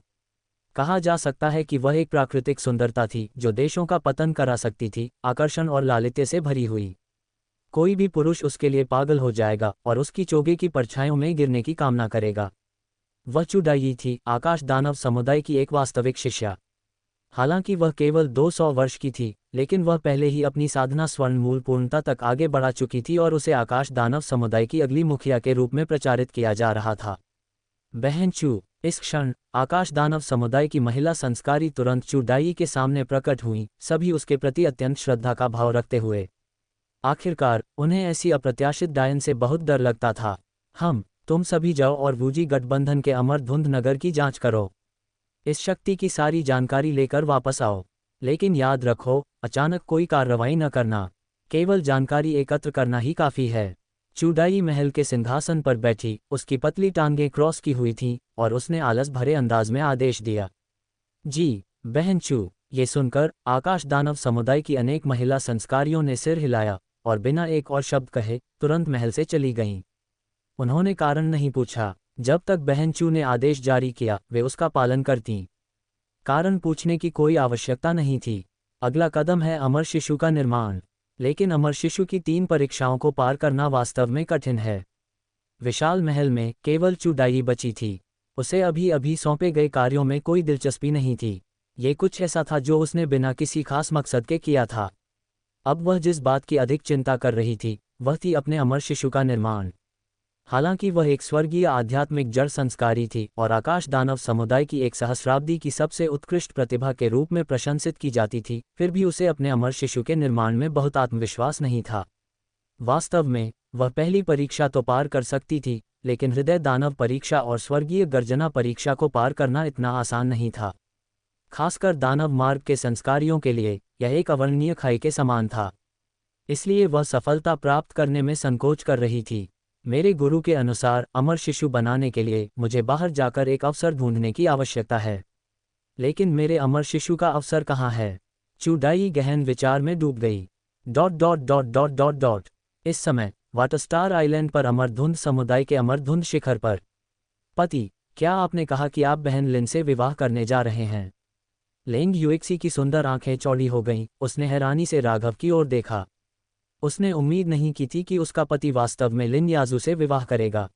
Speaker 1: कहा जा सकता है कि वह एक प्राकृतिक सुंदरता थी जो देशों का पतन करा सकती थी, आकर्षण और लालित्य से भरी हुई। कोई भी पुरुष उसके लिए पागल हो जाएगा और उसकी चोगे की परछाइयों में गिरने की कामना करेगा। वह चू डाई थी, आकाश दानव समुदाय की एक वास्तविक शिष्या। हालांकि वह केवल 200 वर्ष की थी, लेकिन वह पहले ही अपनी साधना स्वर्ण मूल पूर्णता तक आगे बढ़ा चुकी थी और उसे आकाश दानव समुदाय की अगली मुखिया के रूप में प्रचारित किया जा रहा था। बहन चू। इस क्षण आकाश दानव समुदाय की महिला संस्कारी तुरंत चू डाई के सामने प्रकट हुई, सभी उसके प्रति अत्यंत श्रद्धा का भाव रखते हुए। आखिरकार उन्हें ऐसी अप्रत्याशित डायन से बहुत डर लगता था। तुम सभी जाओ और वूजी गठबंधन के अमरधुंध नगर की जांच करो। इस शक्ति की सारी जानकारी लेकर वापस आओ। लेकिन याद रखो, अचानक कोई कार्रवाई न करना। केवल जानकारी एकत्र करना ही काफ़ी है। चूडाई महल के सिंहासन पर बैठी, उसकी पतली टांगें क्रॉस की हुई थीं, और उसने आलस भरे अंदाज में आदेश दिया। जी, बहन चू। ये सुनकर आकाश दानव समुदाय की अनेक महिला संस्कारियों ने सिर हिलाया और बिना एक और शब्द कहे तुरंत महल से चली गईं। उन्होंने कारण नहीं पूछा। जब तक बहन चू ने आदेश जारी किया, वे उसका पालन करतीं। कारण पूछने की कोई आवश्यकता नहीं थी। अगला कदम है अमर शिशु का निर्माण। लेकिन अमर शिशु की 3 परीक्षाओं को पार करना वास्तव में कठिन है। विशाल महल में केवल चू डाई बची थी। उसे अभी अभी सौंपे गए कार्यों में कोई दिलचस्पी नहीं थी। ये कुछ ऐसा था जो उसने बिना किसी खास मकसद के किया था। अब वह जिस बात की अधिक चिंता कर रही थी, वह थी अपने अमर शिशु का निर्माण। हालांकि वह एक स्वर्गीय आध्यात्मिक जड़ संस्कारी थी और आकाश दानव समुदाय की एक सहस्राब्दी की सबसे उत्कृष्ट प्रतिभा के रूप में प्रशंसित की जाती थी, फिर भी उसे अपने अमर शिशु के निर्माण में बहुत आत्मविश्वास नहीं था। वास्तव में वह पहली परीक्षा तो पार कर सकती थी, लेकिन हृदय दानव परीक्षा और स्वर्गीय गर्जना परीक्षा को पार करना इतना आसान नहीं था। खासकर दानव मार्ग के संस्कारियों के लिए यह एक अवर्णनीय खाई के समान था। इसलिए वह सफलता प्राप्त करने में संकोच कर रही थी। मेरे गुरु के अनुसार अमर शिशु बनाने के लिए मुझे बाहर जाकर एक अवसर ढूंढने की आवश्यकता है। लेकिन मेरे अमर शिशु का अवसर कहाँ है? चूडाई गहन विचार में डूब गई। इस समय वाटरस्टार आइलैंड पर अमरधुंध समुदाय के अमरधुंध शिखर पर। पति, क्या आपने कहा कि आप बहन लिन से विवाह करने जा रहे हैं? लेंग यूएक्सी की सुंदर आंखें चौड़ी हो गईं। उसने हैरानी से राघव की ओर देखा। उसने उम्मीद नहीं की थी कि उसका पति वास्तव में लिन याजू से विवाह करेगा।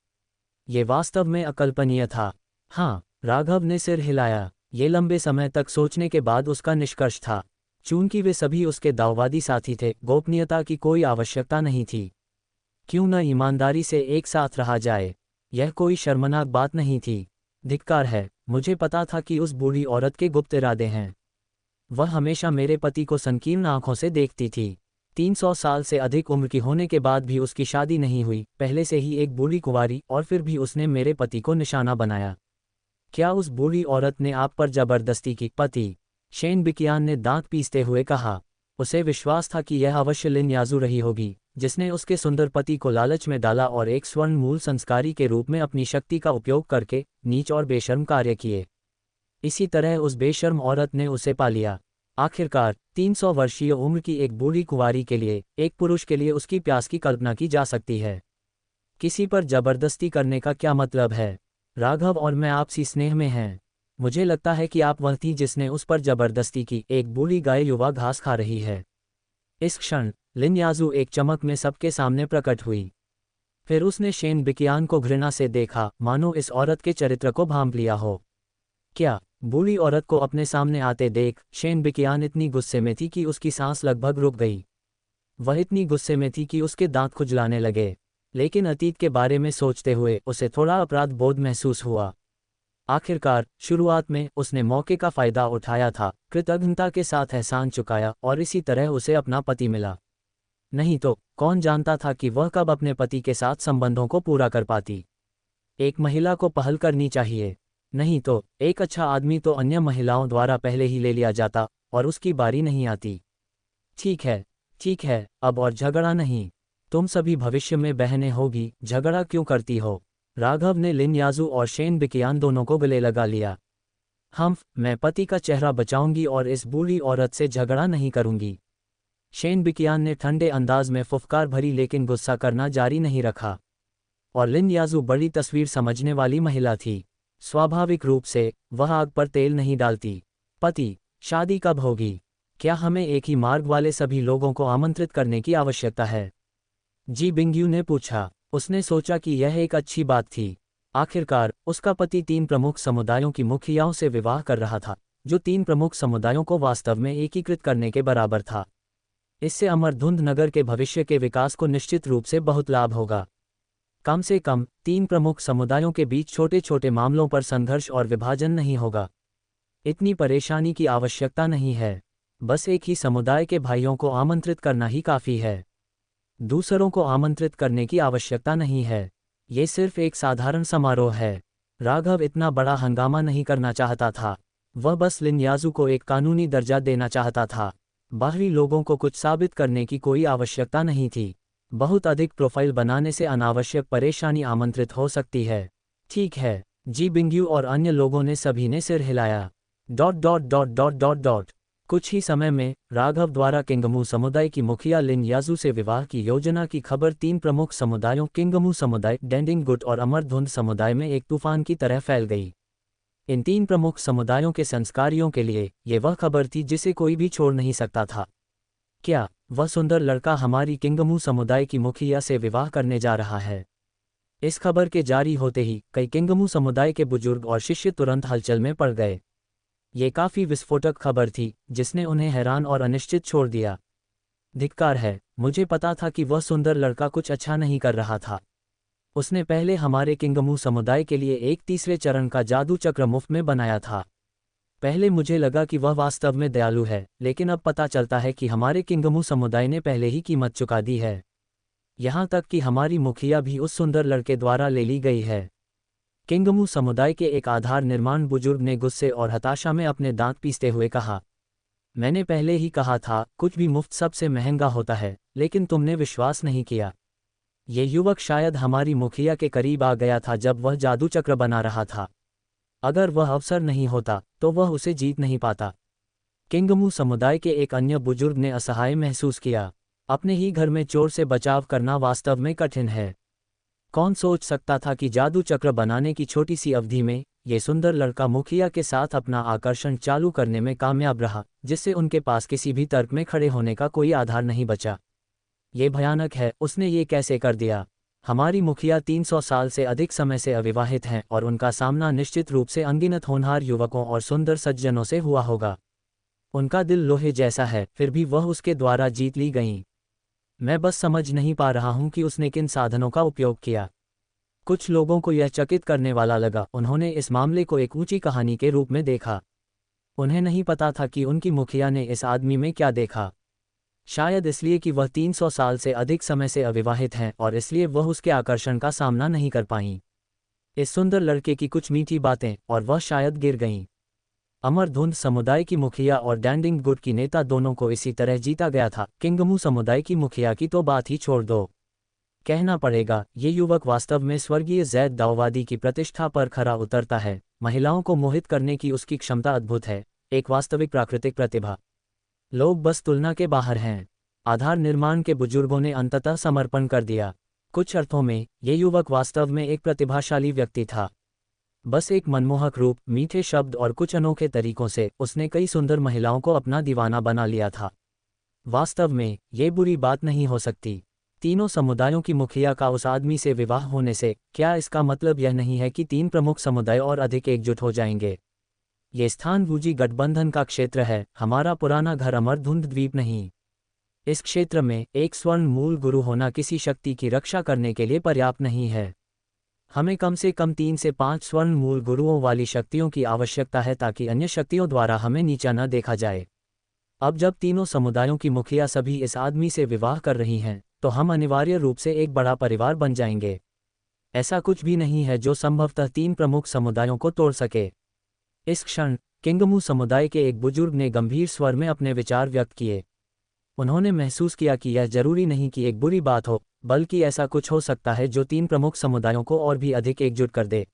Speaker 1: ये वास्तव में अकल्पनीय था। हाँ, राघव ने सिर हिलाया। ये लंबे समय तक सोचने के बाद उसका निष्कर्ष था। चूंकि वे सभी उसके दाववादी साथी थे, गोपनीयता की कोई आवश्यकता नहीं थी। क्यों न ईमानदारी से एक साथ रहा जाए? यह कोई शर्मनाक बात नहीं थी। धिक्कार है, मुझे पता था कि उस बूढ़ी औरत के गुप्त इरादे हैं। वह हमेशा मेरे पति को संकीर्ण आंखों से देखती थी। 300 साल से अधिक उम्र की होने के बाद भी उसकी शादी नहीं हुई, पहले से ही एक बूढ़ी कुंवारी, और फिर भी उसने मेरे पति को निशाना बनाया। क्या उस बूढ़ी औरत ने आप पर जबरदस्ती की? पति, शेन बिकियान ने दांत पीसते हुए कहा। उसे विश्वास था कि यह अवश्य लिन याजू रही होगी, जिसने उसके सुंदर पति को लालच में डाला और एक स्वर्ण मूल संस्कारी के रूप में अपनी शक्ति का उपयोग करके नीच और बेशर्म कार्य किए। इसी तरह उस बेशर्म औरत ने उसे पा लिया। आखिरकार 300 वर्षीय उम्र की एक बूढ़ी कुंवारी के लिए, एक पुरुष के लिए उसकी प्यास की कल्पना की जा सकती है। किसी पर जबरदस्ती करने का क्या मतलब है? राघव और मैं आपसी स्नेह में हैं। मुझे लगता है कि आप वह थी जिसने उस पर जबरदस्ती की। एक बूढ़ी गाय युवा घास खा रही है। इस क्षण लिन याजू एक चमक में सबके सामने प्रकट हुई। फिर उसने शेन बिकियान को घृणा से देखा, मानो इस औरत के चरित्र को भांप लिया हो। क्या? बूढ़ी औरत को अपने सामने आते देख शेन बिकियान इतनी गुस्से में थी कि उसकी सांस लगभग रुक गई। वह इतनी गुस्से में थी कि उसके दांत खुजलाने लगे। लेकिन अतीत के बारे में सोचते हुए उसे थोड़ा अपराध बोध महसूस हुआ। आखिरकार शुरुआत में उसने मौके का फायदा उठाया था, कृतज्ञता के साथ एहसान चुकाया, और इसी तरह उसे अपना पति मिला। नहीं तो कौन जानता था कि वह कब अपने पति के साथ संबंधों को पूरा कर पाती। एक महिला को पहल करनी चाहिए, नहीं तो एक अच्छा आदमी तो अन्य महिलाओं द्वारा पहले ही ले लिया जाता और उसकी बारी नहीं आती। ठीक है, अब और झगड़ा नहीं। तुम सभी भविष्य में बहनें होगी, झगड़ा क्यों करती हो? राघव ने लिन याजू और शेन बिकियान दोनों को गले लगा लिया। मैं पति का चेहरा बचाऊंगी और इस बूढ़ी औरत से झगड़ा नहीं करूंगी। शेन बिकियान ने ठंडे अंदाज में फुफकार भरी लेकिन गुस्सा करना जारी नहीं रखा। और लिन याजू बड़ी तस्वीर समझने वाली महिला थी। स्वाभाविक रूप से वह आग पर तेल नहीं डालती। पति, शादी कब होगी? क्या हमें एक ही मार्ग वाले सभी लोगों को आमंत्रित करने की आवश्यकता है? जी बिंगयू ने पूछा। उसने सोचा कि यह एक अच्छी बात थी। आखिरकार उसका पति 3 प्रमुख समुदायों की मुखियाओं से विवाह कर रहा था, जो 3 प्रमुख समुदायों को वास्तव में एकीकृत करने के बराबर था। इससे अमरधुंध नगर के भविष्य के विकास को निश्चित रूप से बहुत लाभ होगा। कम से कम 3 प्रमुख समुदायों के बीच छोटे छोटे मामलों पर संघर्ष और विभाजन नहीं होगा। इतनी परेशानी की आवश्यकता नहीं है। बस एक ही समुदाय के भाइयों को आमंत्रित करना ही काफ़ी है। दूसरों को आमंत्रित करने की आवश्यकता नहीं है। ये सिर्फ एक साधारण समारोह है। राघव इतना बड़ा हंगामा नहीं करना चाहता था। वह बस लिन याजू को एक कानूनी दर्जा देना चाहता था। बाहरी लोगों को कुछ साबित करने की कोई आवश्यकता नहीं थी। बहुत अधिक प्रोफाइल बनाने से अनावश्यक परेशानी आमंत्रित हो सकती है। ठीक है, जी बिंगयू और अन्य लोगों ने सभी ने सिर हिलाया। ... कुछ ही समय में राघव द्वारा किंगमू समुदाय की मुखिया लिन याजू से विवाह की योजना की खबर 3 प्रमुख समुदायों किंगमू समुदाय, डेंडिंगगुट और अमरधुंध समुदाय में एक तूफान की तरह फैल गई। इन 3 प्रमुख समुदायों के संस्कारियों के लिए ये वह खबर थी जिसे कोई भी छोड़ नहीं सकता था। क्या वह सुंदर लड़का हमारी किंगमू समुदाय की मुखिया से विवाह करने जा रहा है? इस खबर के जारी होते ही कई किंगमू समुदाय के बुजुर्ग और शिष्य तुरंत हलचल में पड़ गए। ये काफ़ी विस्फोटक खबर थी जिसने उन्हें हैरान और अनिश्चित छोड़ दिया। धिक्कार है, मुझे पता था कि वह सुंदर लड़का कुछ अच्छा नहीं कर रहा था। उसने पहले हमारे किंगमू समुदाय के लिए एक तीसरे चरण का जादू चक्र मुफ्त में बनाया था। पहले मुझे लगा कि वह वास्तव में दयालु है, लेकिन अब पता चलता है कि हमारे किंगमू समुदाय ने पहले ही कीमत चुका दी है। यहाँ तक कि हमारी मुखिया भी उस सुंदर लड़के द्वारा ले ली गई है। किंगमू समुदाय के एक आधार निर्माण बुजुर्ग ने गुस्से और हताशा में अपने दांत पीसते हुए कहा, मैंने पहले ही कहा था कुछ भी मुफ्त सबसे महंगा होता है, लेकिन तुमने विश्वास नहीं किया। ये युवक शायद हमारी मुखिया के करीब आ गया था जब वह जादू चक्र बना रहा था। अगर वह अवसर नहीं होता तो वह उसे जीत नहीं पाता। किंगमू समुदाय के एक अन्य बुजुर्ग ने असहाय महसूस किया। अपने ही घर में चोर से बचाव करना वास्तव में कठिन है। कौन सोच सकता था कि जादू चक्र बनाने की छोटी सी अवधि में ये सुंदर लड़का मुखिया के साथ अपना आकर्षण चालू करने में कामयाब रहा, जिससे उनके पास किसी भी तर्क में खड़े होने का कोई आधार नहीं बचा। ये भयानक है, उसने ये कैसे कर दिया? हमारी मुखिया 300 साल से अधिक समय से अविवाहित हैं और उनका सामना निश्चित रूप से अनगिनत होनहार युवकों और सुंदर सज्जनों से हुआ होगा। उनका दिल लोहे जैसा है, फिर भी वह उसके द्वारा जीत ली गईं। मैं बस समझ नहीं पा रहा हूं कि उसने किन साधनों का उपयोग किया। कुछ लोगों को यह चकित करने वाला लगा। उन्होंने इस मामले को एक ऊंची कहानी के रूप में देखा। उन्हें नहीं पता था कि उनकी मुखिया ने इस आदमी में क्या देखा। शायद इसलिए कि वह 300 साल से अधिक समय से अविवाहित हैं और इसलिए वह उसके आकर्षण का सामना नहीं कर पाईं। इस सुंदर लड़के की कुछ मीठी बातें और वह शायद गिर गईं। अमरधुंध समुदाय की मुखिया और डेंडिंगगुट की नेता दोनों को इसी तरह जीता गया था। किंगमू समुदाय की मुखिया की तो बात ही छोड़ दो। कहना पड़ेगा, ये युवक वास्तव में स्वर्गीय जैद दाऊवादी की प्रतिष्ठा पर खरा उतरता है। महिलाओं को मोहित करने की उसकी क्षमता अद्भुत है, एक वास्तविक प्राकृतिक प्रतिभा। लोग बस तुलना के बाहर हैं। आधार निर्माण के बुजुर्गों ने अंततः समर्पण कर दिया। कुछ अर्थों में ये युवक वास्तव में एक प्रतिभाशाली व्यक्ति था। बस एक मनमोहक रूप, मीठे शब्द और कुछ अनोखे तरीकों से उसने कई सुंदर महिलाओं को अपना दीवाना बना लिया था। वास्तव में ये बुरी बात नहीं हो सकती। तीनों समुदायों की मुखिया का उस आदमी से विवाह होने से क्या इसका मतलब यह नहीं है कि 3 प्रमुख समुदाय और अधिक एकजुट हो जाएंगे? ये स्थान वूजी गठबंधन का क्षेत्र है, हमारा पुराना घर अमरधुंध द्वीप नहीं। इस क्षेत्र में एक स्वर्ण मूल गुरु होना किसी शक्ति की रक्षा करने के लिए पर्याप्त नहीं है। हमें कम से कम 3 से 5 स्वर्ण मूल गुरुओं वाली शक्तियों की आवश्यकता है ताकि अन्य शक्तियों द्वारा हमें नीचा न देखा जाए। अब जब तीनों समुदायों की मुखिया सभी इस आदमी से विवाह कर रही हैं, तो हम अनिवार्य रूप से एक बड़ा परिवार बन जाएंगे। ऐसा कुछ भी नहीं है जो संभवतः 3 प्रमुख समुदायों को तोड़ सके। इस क्षण किंगमू समुदाय के एक बुजुर्ग ने गंभीर स्वर में अपने विचार व्यक्त किए। उन्होंने महसूस किया कि यह जरूरी नहीं कि एक बुरी बात हो, बल्कि ऐसा कुछ हो सकता है जो 3 प्रमुख समुदायों को और भी अधिक एकजुट कर दे।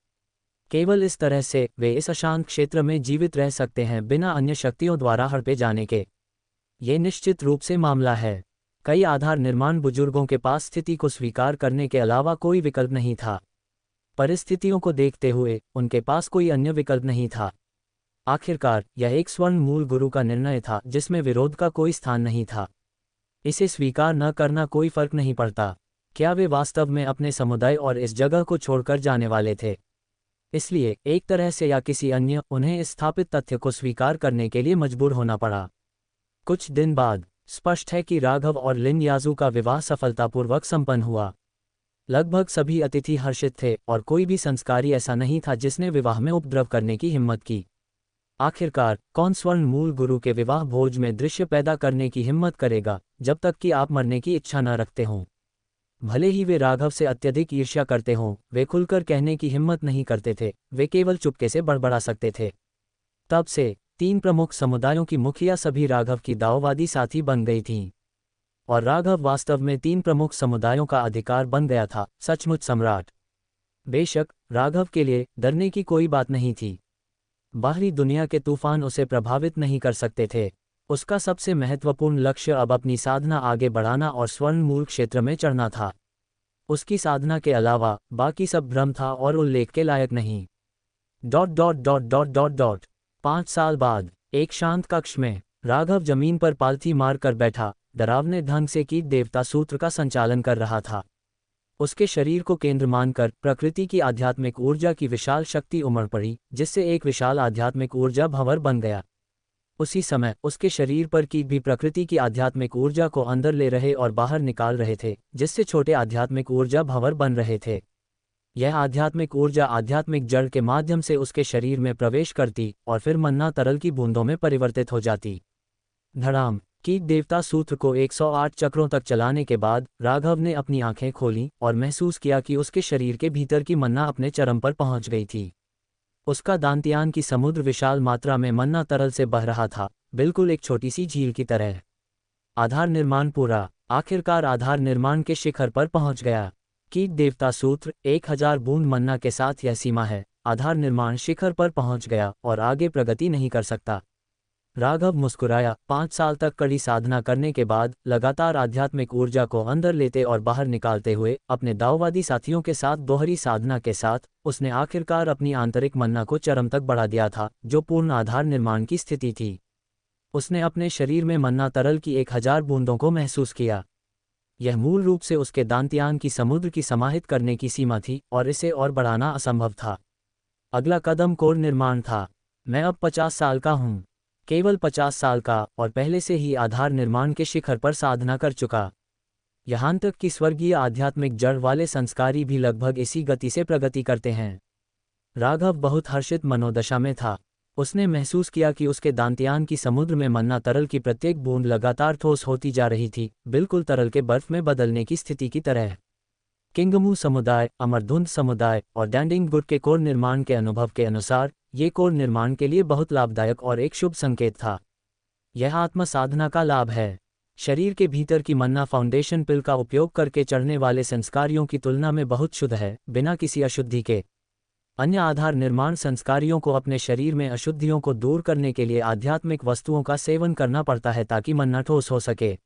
Speaker 1: केवल इस तरह से वे इस अशांत क्षेत्र में जीवित रह सकते हैं बिना अन्य शक्तियों द्वारा हड़पे जाने के। ये निश्चित रूप से मामला है। कई आधार निर्माण बुजुर्गों के पास स्थिति को स्वीकार करने के अलावा कोई विकल्प नहीं था। परिस्थितियों को देखते हुए उनके पास कोई अन्य विकल्प नहीं था। आखिरकार यह एक स्वर्ण मूल गुरु का निर्णय था जिसमें विरोध का कोई स्थान नहीं था। इसे स्वीकार न करना कोई फर्क नहीं पड़ता। क्या वे वास्तव में अपने समुदाय और इस जगह को छोड़कर जाने वाले थे? इसलिए एक तरह से या किसी अन्य उन्हें इस स्थापित तथ्य को स्वीकार करने के लिए मजबूर होना पड़ा। कुछ दिन बाद स्पष्ट है कि राघव और लिन याजू का विवाह सफलतापूर्वक संपन्न हुआ। लगभग सभी अतिथि हर्षित थे और कोई भी संस्कारी ऐसा नहीं था जिसने विवाह में उपद्रव करने की हिम्मत की। आखिरकार कौन स्वर्ण मूल गुरु के विवाह भोज में दृश्य पैदा करने की हिम्मत करेगा जब तक कि आप मरने की इच्छा न रखते हों? भले ही वे राघव से अत्यधिक ईर्ष्या करते हों, वे खुलकर कहने की हिम्मत नहीं करते थे, वे केवल चुपके से बड़बड़ा सकते थे। तब से 3 प्रमुख समुदायों की मुखिया सभी राघव की दाववादी साथी बन गई थीं। और राघव वास्तव में 3 प्रमुख समुदायों का अधिकार बन गया था, सचमुच सम्राट। बेशक राघव के लिए डरने की कोई बात नहीं थी। बाहरी दुनिया के तूफान उसे प्रभावित नहीं कर सकते थे। उसका सबसे महत्वपूर्ण लक्ष्य अब अपनी साधना आगे बढ़ाना और स्वर्ण मूल क्षेत्र में चढ़ना था। उसकी साधना के अलावा बाकी सब भ्रम था और उल्लेख के लायक नहीं। 5 साल बाद एक शांत कक्ष में राघव जमीन पर पालथी मारकर बैठा डरावने ढंग से कीट देवता सूत्र का संचालन कर रहा था। उसके शरीर को केंद्र मानकर प्रकृति की आध्यात्मिक ऊर्जा की विशाल शक्ति उमड़ पड़ी, जिससे एक विशाल आध्यात्मिक ऊर्जा भंवर बन गया। उसी समय उसके शरीर पर कीट भी प्रकृति की आध्यात्मिक ऊर्जा को अंदर ले रहे और बाहर निकाल रहे थे, जिससे छोटे आध्यात्मिक ऊर्जा भंवर बन रहे थे। यह आध्यात्मिक ऊर्जा आध्यात्मिक जड़ के माध्यम से उसके शरीर में प्रवेश करती और फिर मन्ना तरल की बूंदों में परिवर्तित हो जाती। धड़ाम! कीट देवता सूत्र को 108 चक्रों तक चलाने के बाद राघव ने अपनी आंखें खोलीं और महसूस किया कि उसके शरीर के भीतर की मन्ना अपने चरम पर पहुंच गई थी। उसका दांतियान की समुद्र विशाल मात्रा में मन्ना तरल से बह रहा था, बिल्कुल एक छोटी सी झील की तरह। आधार निर्माण पूरा। आखिरकार आधार निर्माण के शिखर पर पहुंच गया। कीट देवता सूत्र 1000 बूंद मन्ना के साथ यह सीमा है। आधार निर्माण शिखर पर पहुंच गया और आगे प्रगति नहीं कर सकता। राघव मुस्कुराया। 5 साल तक कड़ी साधना करने के बाद लगातार आध्यात्मिक ऊर्जा को अंदर लेते और बाहर निकालते हुए अपने दाववादी साथियों के साथ दोहरी साधना के साथ उसने आखिरकार अपनी आंतरिक मन्ना को चरम तक बढ़ा दिया था, जो पूर्ण आधार निर्माण की स्थिति थी। उसने अपने शरीर में मन्ना तरल की 1000 बूंदों को महसूस किया। यह मूल रूप से उसके दांतियान की समुद्र की समाहित करने की सीमा थी और इसे और बढ़ाना असंभव था। अगला कदम कोर निर्माण था। मैं अब 50 साल का हूँ, केवल 50 साल का, और पहले से ही आधार निर्माण के शिखर पर साधना कर चुका। यहाँ तक कि स्वर्गीय आध्यात्मिक जड़ वाले संस्कारी भी लगभग इसी गति से प्रगति करते हैं। राघव बहुत हर्षित मनोदशा में था। उसने महसूस किया कि उसके दांतियान की समुद्र में मन्ना तरल की प्रत्येक बूंद लगातार ठोस होती जा रही थी, बिल्कुल तरल के बर्फ में बदलने की स्थिति की तरह। किंगमू समुदाय, अमरधुंध समुदाय और डैंडिंग गुट के कोर निर्माण के अनुभव के अनुसार ये कोर निर्माण के लिए बहुत लाभदायक और एक शुभ संकेत था। यह आत्म साधना का लाभ है। शरीर के भीतर की मन्ना फाउंडेशन पिल का उपयोग करके चढ़ने वाले संस्कारियों की तुलना में बहुत शुद्ध है, बिना किसी अशुद्धि के। अन्य आधार निर्माण संस्कारियों को अपने शरीर में अशुद्धियों को दूर करने के लिए आध्यात्मिक वस्तुओं का सेवन करना पड़ता है ताकि मन्ना ठोस हो सके।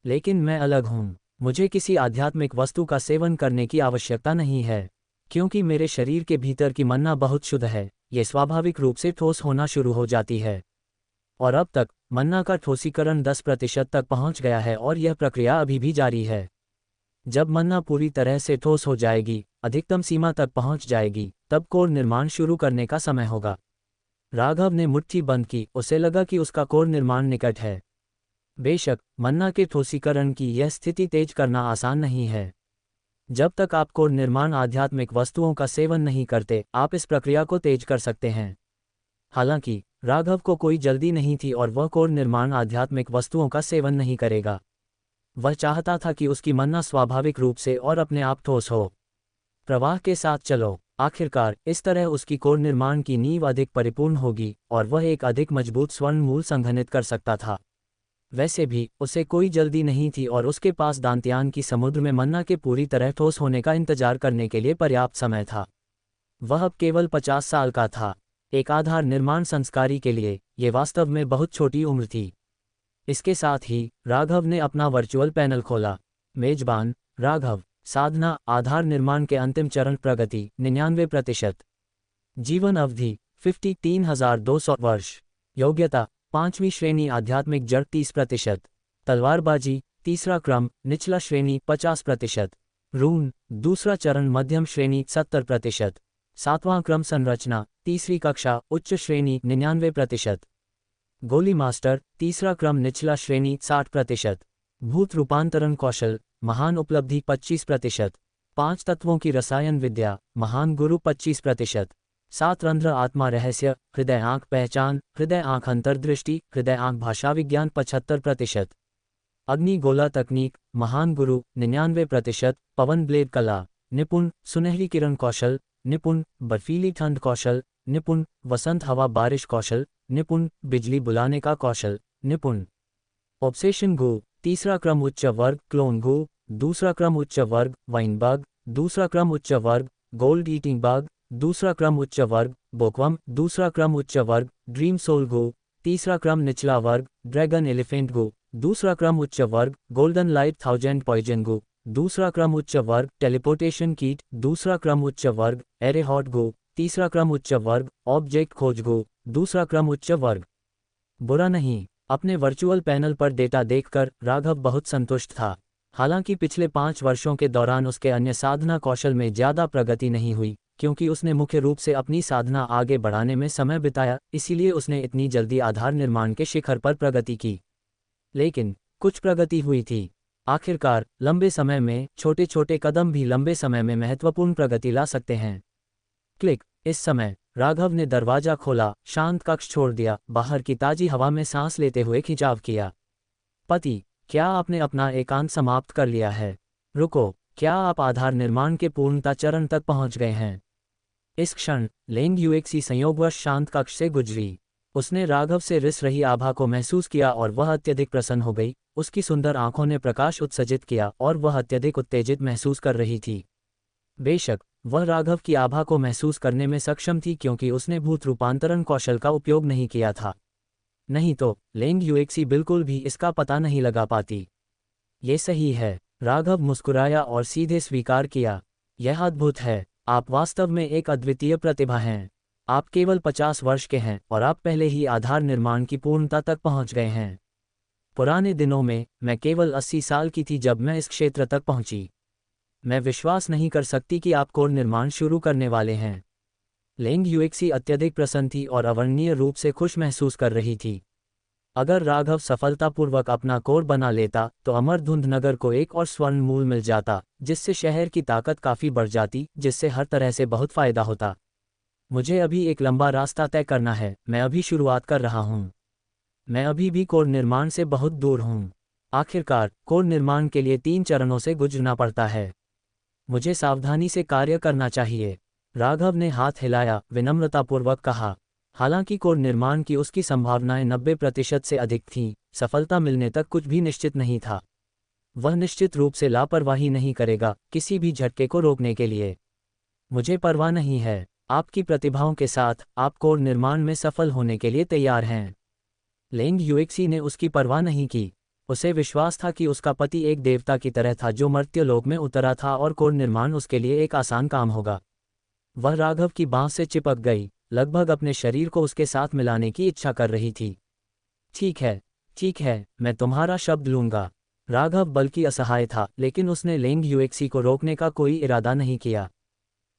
Speaker 1: लेकिन मैं अलग हूँ। मुझे किसी आध्यात्मिक वस्तु का सेवन करने की आवश्यकता नहीं है, क्योंकि मेरे शरीर के भीतर की मन्ना बहुत शुद्ध है। ये स्वाभाविक रूप से ठोस होना शुरू हो जाती है। और अब तक मन्ना का ठोसीकरण 10% तक पहुंच गया है और यह प्रक्रिया अभी भी जारी है। जब मन्ना पूरी तरह से ठोस हो जाएगी, अधिकतम सीमा तक पहुंच जाएगी, तब कोर निर्माण शुरू करने का समय होगा। राघव ने मुट्ठी बंद की। उसे लगा कि उसका कोर निर्माण निकट है। बेशक मन्ना के ठोसीकरण की यह स्थिति तेज करना आसान नहीं है। जब तक आप कोर निर्माण आध्यात्मिक वस्तुओं का सेवन नहीं करते, आप इस प्रक्रिया को तेज कर सकते हैं। हालांकि राघव को कोई जल्दी नहीं थी और वह कोर निर्माण आध्यात्मिक वस्तुओं का सेवन नहीं करेगा। वह चाहता था कि उसकी मन्ना स्वाभाविक रूप से और अपने आप ठोस हो। प्रवाह के साथ चलो। आखिरकार इस तरह उसकी कोर निर्माण की नींव अधिक परिपूर्ण होगी और वह एक अधिक मजबूत स्वर्ण मूल संघनित कर सकता था। वैसे भी उसे कोई जल्दी नहीं थी और उसके पास दांतियान की समुद्र में मन्ना के पूरी तरह ठोस होने का इंतजार करने के लिए पर्याप्त समय था। वह अब केवल 50 साल का था। एक आधार निर्माण संस्कारी के लिए ये वास्तव में बहुत छोटी उम्र थी। इसके साथ ही राघव ने अपना वर्चुअल पैनल खोला। मेजबान राघव। साधना आधार निर्माण के अंतिम चरण प्रगति 99%। जीवन अवधि 53,200 वर्ष। योग्यता 5वीं श्रेणी आध्यात्मिक जड़ 30%। तलवारबाजी तीसरा क्रम निचला श्रेणी 50%। रून दूसरा चरण मध्यम श्रेणी 70%। 7वां क्रम संरचना तीसरी कक्षा उच्च श्रेणी 99%। गोली मास्टर तीसरा क्रम निचला श्रेणी 60%। भूत रूपांतरण कौशल महान उपलब्धि 25%। 5 तत्वों की रसायन विद्या महान गुरु 25%। 7 रंध्र आत्मा रहस्य हृदय आंख पहचान हृदय आंख अंतर्दृष्टि हृदय आंख भाषा विज्ञान 75%। अग्नि गोला तकनीक महान गुरु 99%। पवन ब्लेड कला निपुण सुनहरी किरण कौशल निपुण बर्फीली ठंड कौशल निपुण वसंत हवा बारिश कौशल निपुण बिजली बुलाने का कौशल निपुण। ऑब्सेशन गो तीसरा क्रम उच्च वर्ग क्लोन गो दूसरा क्रम उच्च वर्ग वाइन बग दूसरा क्रम उच्च वर्ग गोल्ड ईटिंग बग दूसरा क्रम उच्च वर्ग बोकवम दूसरा क्रम उच्च वर्ग ड्रीम सोल गो तीसरा क्रम निचला वर्ग ड्रैगन एलिफेंट गो दूसरा क्रम उच्च वर्ग गोल्डन लाइट 1000 पॉइजन गो दूसरा क्रम उच्च वर्ग टेलीपोर्टेशन कीट दूसरा क्रम उच्च वर्ग एरे हॉट गो तीसरा क्रम उच्च वर्ग ऑब्जेक्ट खोज गो दूसरा क्रम उच्च वर्ग। बुरा नहीं, अपने वर्चुअल पैनल पर डेटा देखकर राघव बहुत संतुष्ट था। हालांकि पिछले 5 वर्षों के दौरान उसके अन्य साधना कौशल में ज़्यादा प्रगति नहीं हुई, क्योंकि उसने मुख्य रूप से अपनी साधना आगे बढ़ाने में समय बिताया, इसीलिए उसने इतनी जल्दी आधार निर्माण के शिखर पर प्रगति की। लेकिन कुछ प्रगति हुई थी। आखिरकार लंबे समय में छोटे छोटे कदम भी लंबे समय में महत्वपूर्ण प्रगति ला सकते हैं। क्लिक। इस समय राघव ने दरवाजा खोला, शांत कक्ष छोड़ दिया, बाहर की ताजी हवा में सांस लेते हुए खिंचाव किया। पति, क्या आपने अपना एकांत समाप्त कर लिया है? रुको, क्या आप आधार निर्माण के पूर्णता चरण तक पहुंच गए हैं? इस क्षण लेंग यूएक्सी संयोगवश शांत कक्ष से गुजरी। उसने राघव से रिस रही आभा को महसूस किया और वह अत्यधिक प्रसन्न हो गई। उसकी सुंदर आंखों ने प्रकाश उत्सर्जित किया और वह अत्यधिक उत्तेजित महसूस कर रही थी। बेशक वह राघव की आभा को महसूस करने में सक्षम थी, क्योंकि उसने भूत रूपांतरण कौशल का उपयोग नहीं किया था। नहीं तो लेंग यूएक्सी बिल्कुल भी इसका पता नहीं लगा पाती। ये सही है, राघव मुस्कुराया और सीधे स्वीकार किया। यह अद्भुत है, आप वास्तव में एक अद्वितीय प्रतिभा हैं। आप केवल 50 वर्ष के हैं और आप पहले ही आधार निर्माण की पूर्णता तक पहुंच गए हैं। पुराने दिनों में मैं केवल 80 साल की थी जब मैं इस क्षेत्र तक पहुंची। मैं विश्वास नहीं कर सकती कि आप कोर निर्माण शुरू करने वाले हैं। लेंग यूएक्सी अत्यधिक प्रसन्न थी और अवर्णनीय रूप से खुश महसूस कर रही थी। अगर राघव सफलतापूर्वक अपना कोर बना लेता तो अमरधुंध नगर को एक और स्वर्ण मूल मिल जाता, जिससे शहर की ताकत काफ़ी बढ़ जाती, जिससे हर तरह से बहुत फायदा होता। मुझे अभी एक लंबा रास्ता तय करना है, मैं अभी शुरुआत कर रहा हूँ। मैं अभी भी कोर निर्माण से बहुत दूर हूँ। आखिरकार कोर निर्माण के लिए 3 चरणों से गुजरना पड़ता है। मुझे सावधानी से कार्य करना चाहिए। राघव ने हाथ हिलाया, विनम्रतापूर्वक कहा। हालांकि कोर निर्माण की उसकी संभावनाएं 90% से अधिक थीं, सफलता मिलने तक कुछ भी निश्चित नहीं था। वह निश्चित रूप से लापरवाही नहीं करेगा किसी भी झटके को रोकने के लिए। मुझे परवाह नहीं है, आपकी प्रतिभाओं के साथ आप कोर निर्माण में सफल होने के लिए तैयार हैं। लेंग यूएक्सी ने उसकी परवाह नहीं की। उसे विश्वास था कि उसका पति एक देवता की तरह था जो मर्त्यलोक में उतरा था और कोर निर्माण उसके लिए एक आसान काम होगा। वह राघव की बांह से चिपक गई, लगभग अपने शरीर को उसके साथ मिलाने की इच्छा कर रही थी। ठीक है, मैं तुम्हारा शब्द लूंगा। राघव बल्कि असहाय था, लेकिन उसने लेंग यूएक्सी को रोकने का कोई इरादा नहीं किया।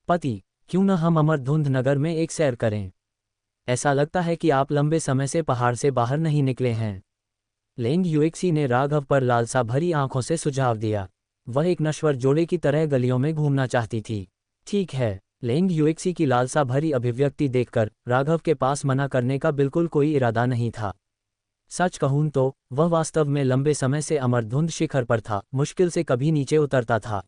Speaker 1: पति, क्यों न हम अमरधुंध नगर में एक सैर करें? ऐसा लगता है कि आप लंबे समय से पहाड़ से बाहर नहीं निकले हैं। लेंग यूएक्सी ने राघव पर लालसा भरी आंखों से सुझाव दिया। वह एक नश्वर जोड़े की तरह गलियों में घूमना चाहती थी। ठीक है। लेंग यूएक्सी की लालसा भरी अभिव्यक्ति देखकर राघव के पास मना करने का बिल्कुल कोई इरादा नहीं था। सच कहूं तो वह वास्तव में लंबे समय से अमरधुंध शिखर पर था, मुश्किल से कभी नीचे उतरता था।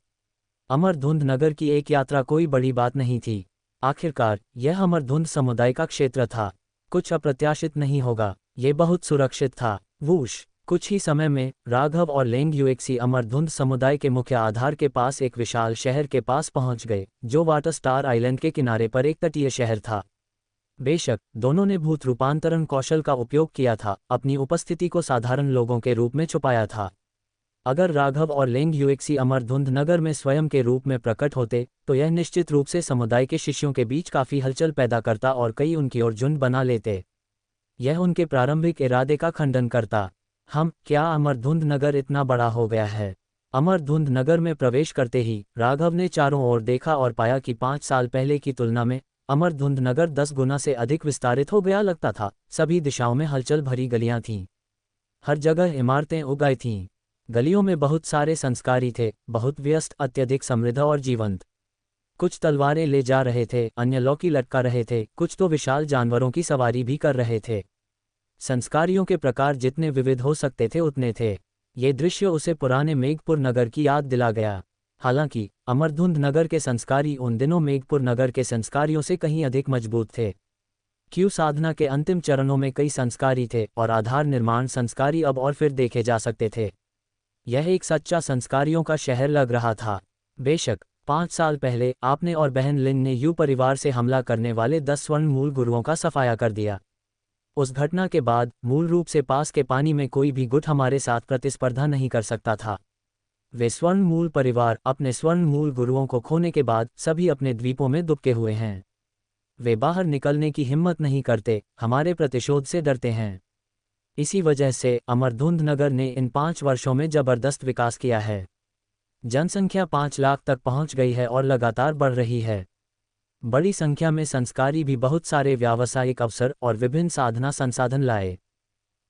Speaker 1: अमरधुंध नगर की एक यात्रा कोई बड़ी बात नहीं थी। आखिरकार यह अमरधुंध समुदाय का क्षेत्र था। कुछ अप्रत्याशित नहीं होगा, ये बहुत सुरक्षित था। वूश! कुछ ही समय में राघव और लेंग यूएक्सी अमरधुंध समुदाय के मुख्य आधार के पास एक विशाल शहर के पास पहुंच गए, जो वाटर स्टार आइलैंड के किनारे पर एक तटीय शहर था। बेशक दोनों ने भूत रूपांतरण कौशल का उपयोग किया था, अपनी उपस्थिति को साधारण लोगों के रूप में छुपाया था। अगर राघव और लेंग यूएक्सी अमरधुंध नगर में स्वयं के रूप में प्रकट होते तो यह निश्चित रूप से समुदाय के शिष्यों के बीच काफी हलचल पैदा करता और कई उनकी ओर झुंड बना लेते। यह उनके प्रारंभिक इरादे का खंडन करता। क्या अमरधुंध नगर इतना बड़ा हो गया है? अमरधुंध नगर में प्रवेश करते ही राघव ने चारों ओर देखा और पाया कि 5 साल पहले की तुलना में अमरधुंध नगर 10 गुना से अधिक विस्तारित हो गया लगता था। सभी दिशाओं में हलचल भरी गलियां थीं। हर जगह इमारतें उगाई थीं। गलियों में बहुत सारे संस्कारी थे, बहुत व्यस्त, अत्यधिक समृद्ध और जीवंत। कुछ तलवारें ले जा रहे थे, अन्य लौकी लटका रहे थे, कुछ तो विशाल जानवरों की सवारी भी कर रहे थे। संस्कारियों के प्रकार जितने विविध हो सकते थे उतने थे। ये दृश्य उसे पुराने मेघपुर नगर की याद दिला गया। हालांकि अमरधुंध नगर के संस्कारी उन दिनों मेघपुर नगर के संस्कारियों से कहीं अधिक मजबूत थे। क्यू साधना के अंतिम चरणों में कई संस्कारी थे और आधार निर्माण संस्कारी अब और फिर देखे जा सकते थे। यह एक सच्चा संस्कारियों का शहर लग रहा था। बेशक 5 साल पहले आपने और बहन लिन ने यू परिवार से हमला करने वाले 10 स्वर्ण मूल गुरुओं का सफाया कर दिया। उस घटना के बाद मूल रूप से पास के पानी में कोई भी गुट हमारे साथ प्रतिस्पर्धा नहीं कर सकता था। वे स्वर्ण मूल परिवार अपने स्वर्ण मूल गुरुओं को खोने के बाद सभी अपने द्वीपों में दुबके हुए हैं। वे बाहर निकलने की हिम्मत नहीं करते, हमारे प्रतिशोध से डरते हैं। इसी वजह से अमरधुंध नगर ने इन 5 वर्षों में जबरदस्त विकास किया है। जनसंख्या 5 लाख तक पहुंच गई है और लगातार बढ़ रही है। बड़ी संख्या में संस्कारी भी बहुत सारे व्यावसायिक अवसर और विभिन्न साधना संसाधन लाए।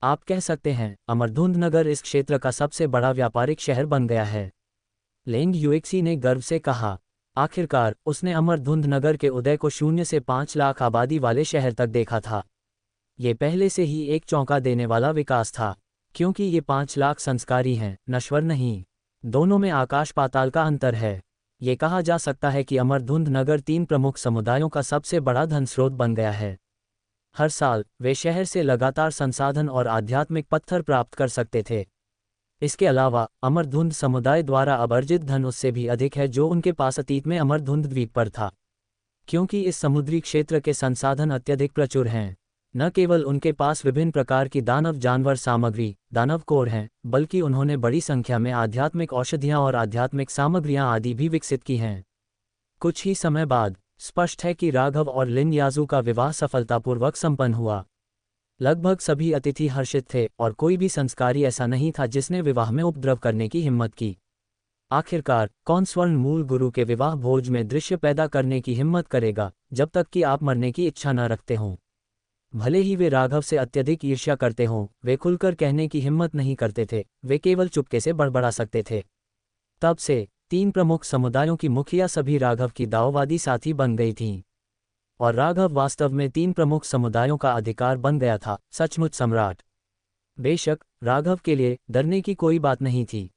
Speaker 1: आप कह सकते हैं अमरधुंध नगर इस क्षेत्र का सबसे बड़ा व्यापारिक शहर बन गया है। लेंग यूएक्सी ने गर्व से कहा। आखिरकार उसने अमरधुंध नगर के उदय को 0 से 5 लाख आबादी वाले शहर तक देखा था। ये पहले से ही एक चौंका देने वाला विकास था, क्योंकि ये 5 लाख संस्कारी हैं, नश्वर नहीं। दोनों में आकाश पाताल का अंतर है। ये कहा जा सकता है कि अमरधुंध नगर 3 प्रमुख समुदायों का सबसे बड़ा धन स्रोत बन गया है। हर साल वे शहर से लगातार संसाधन और आध्यात्मिक पत्थर प्राप्त कर सकते थे। इसके अलावा अमरधुंध समुदाय द्वारा अब अर्जित धन उससे भी अधिक है जो उनके पास अतीत में अमरधुंध द्वीप पर था। क्योंकि इस समुद्री क्षेत्र के संसाधन अत्यधिक प्रचुर हैं, न केवल उनके पास विभिन्न प्रकार की दानव जानवर सामग्री, दानव कोर हैं, बल्कि उन्होंने बड़ी संख्या में आध्यात्मिक औषधियां और आध्यात्मिक सामग्रियां आदि भी विकसित की हैं। कुछ ही समय बाद स्पष्ट है कि राघव और लिन याजू का विवाह सफलतापूर्वक संपन्न हुआ। लगभग सभी अतिथि हर्षित थे और कोई भी संस्कारी ऐसा नहीं था जिसने विवाह में उपद्रव करने की हिम्मत की। आखिरकार कौन स्वर्ण मूल गुरु के विवाह भोज में दृश्य पैदा करने की हिम्मत करेगा जब तक कि आप मरने की इच्छा न रखते हों। भले ही वे राघव से अत्यधिक ईर्ष्या करते हों, वे खुलकर कहने की हिम्मत नहीं करते थे, वे केवल चुपके से बड़बड़ा सकते थे। तब से 3 प्रमुख समुदायों की मुखिया सभी राघव की दाववादी साथी बन गई थीं, और राघव वास्तव में 3 प्रमुख समुदायों का अधिकार बन गया था, सचमुच सम्राट। बेशक राघव के लिए डरने की कोई बात नहीं थी।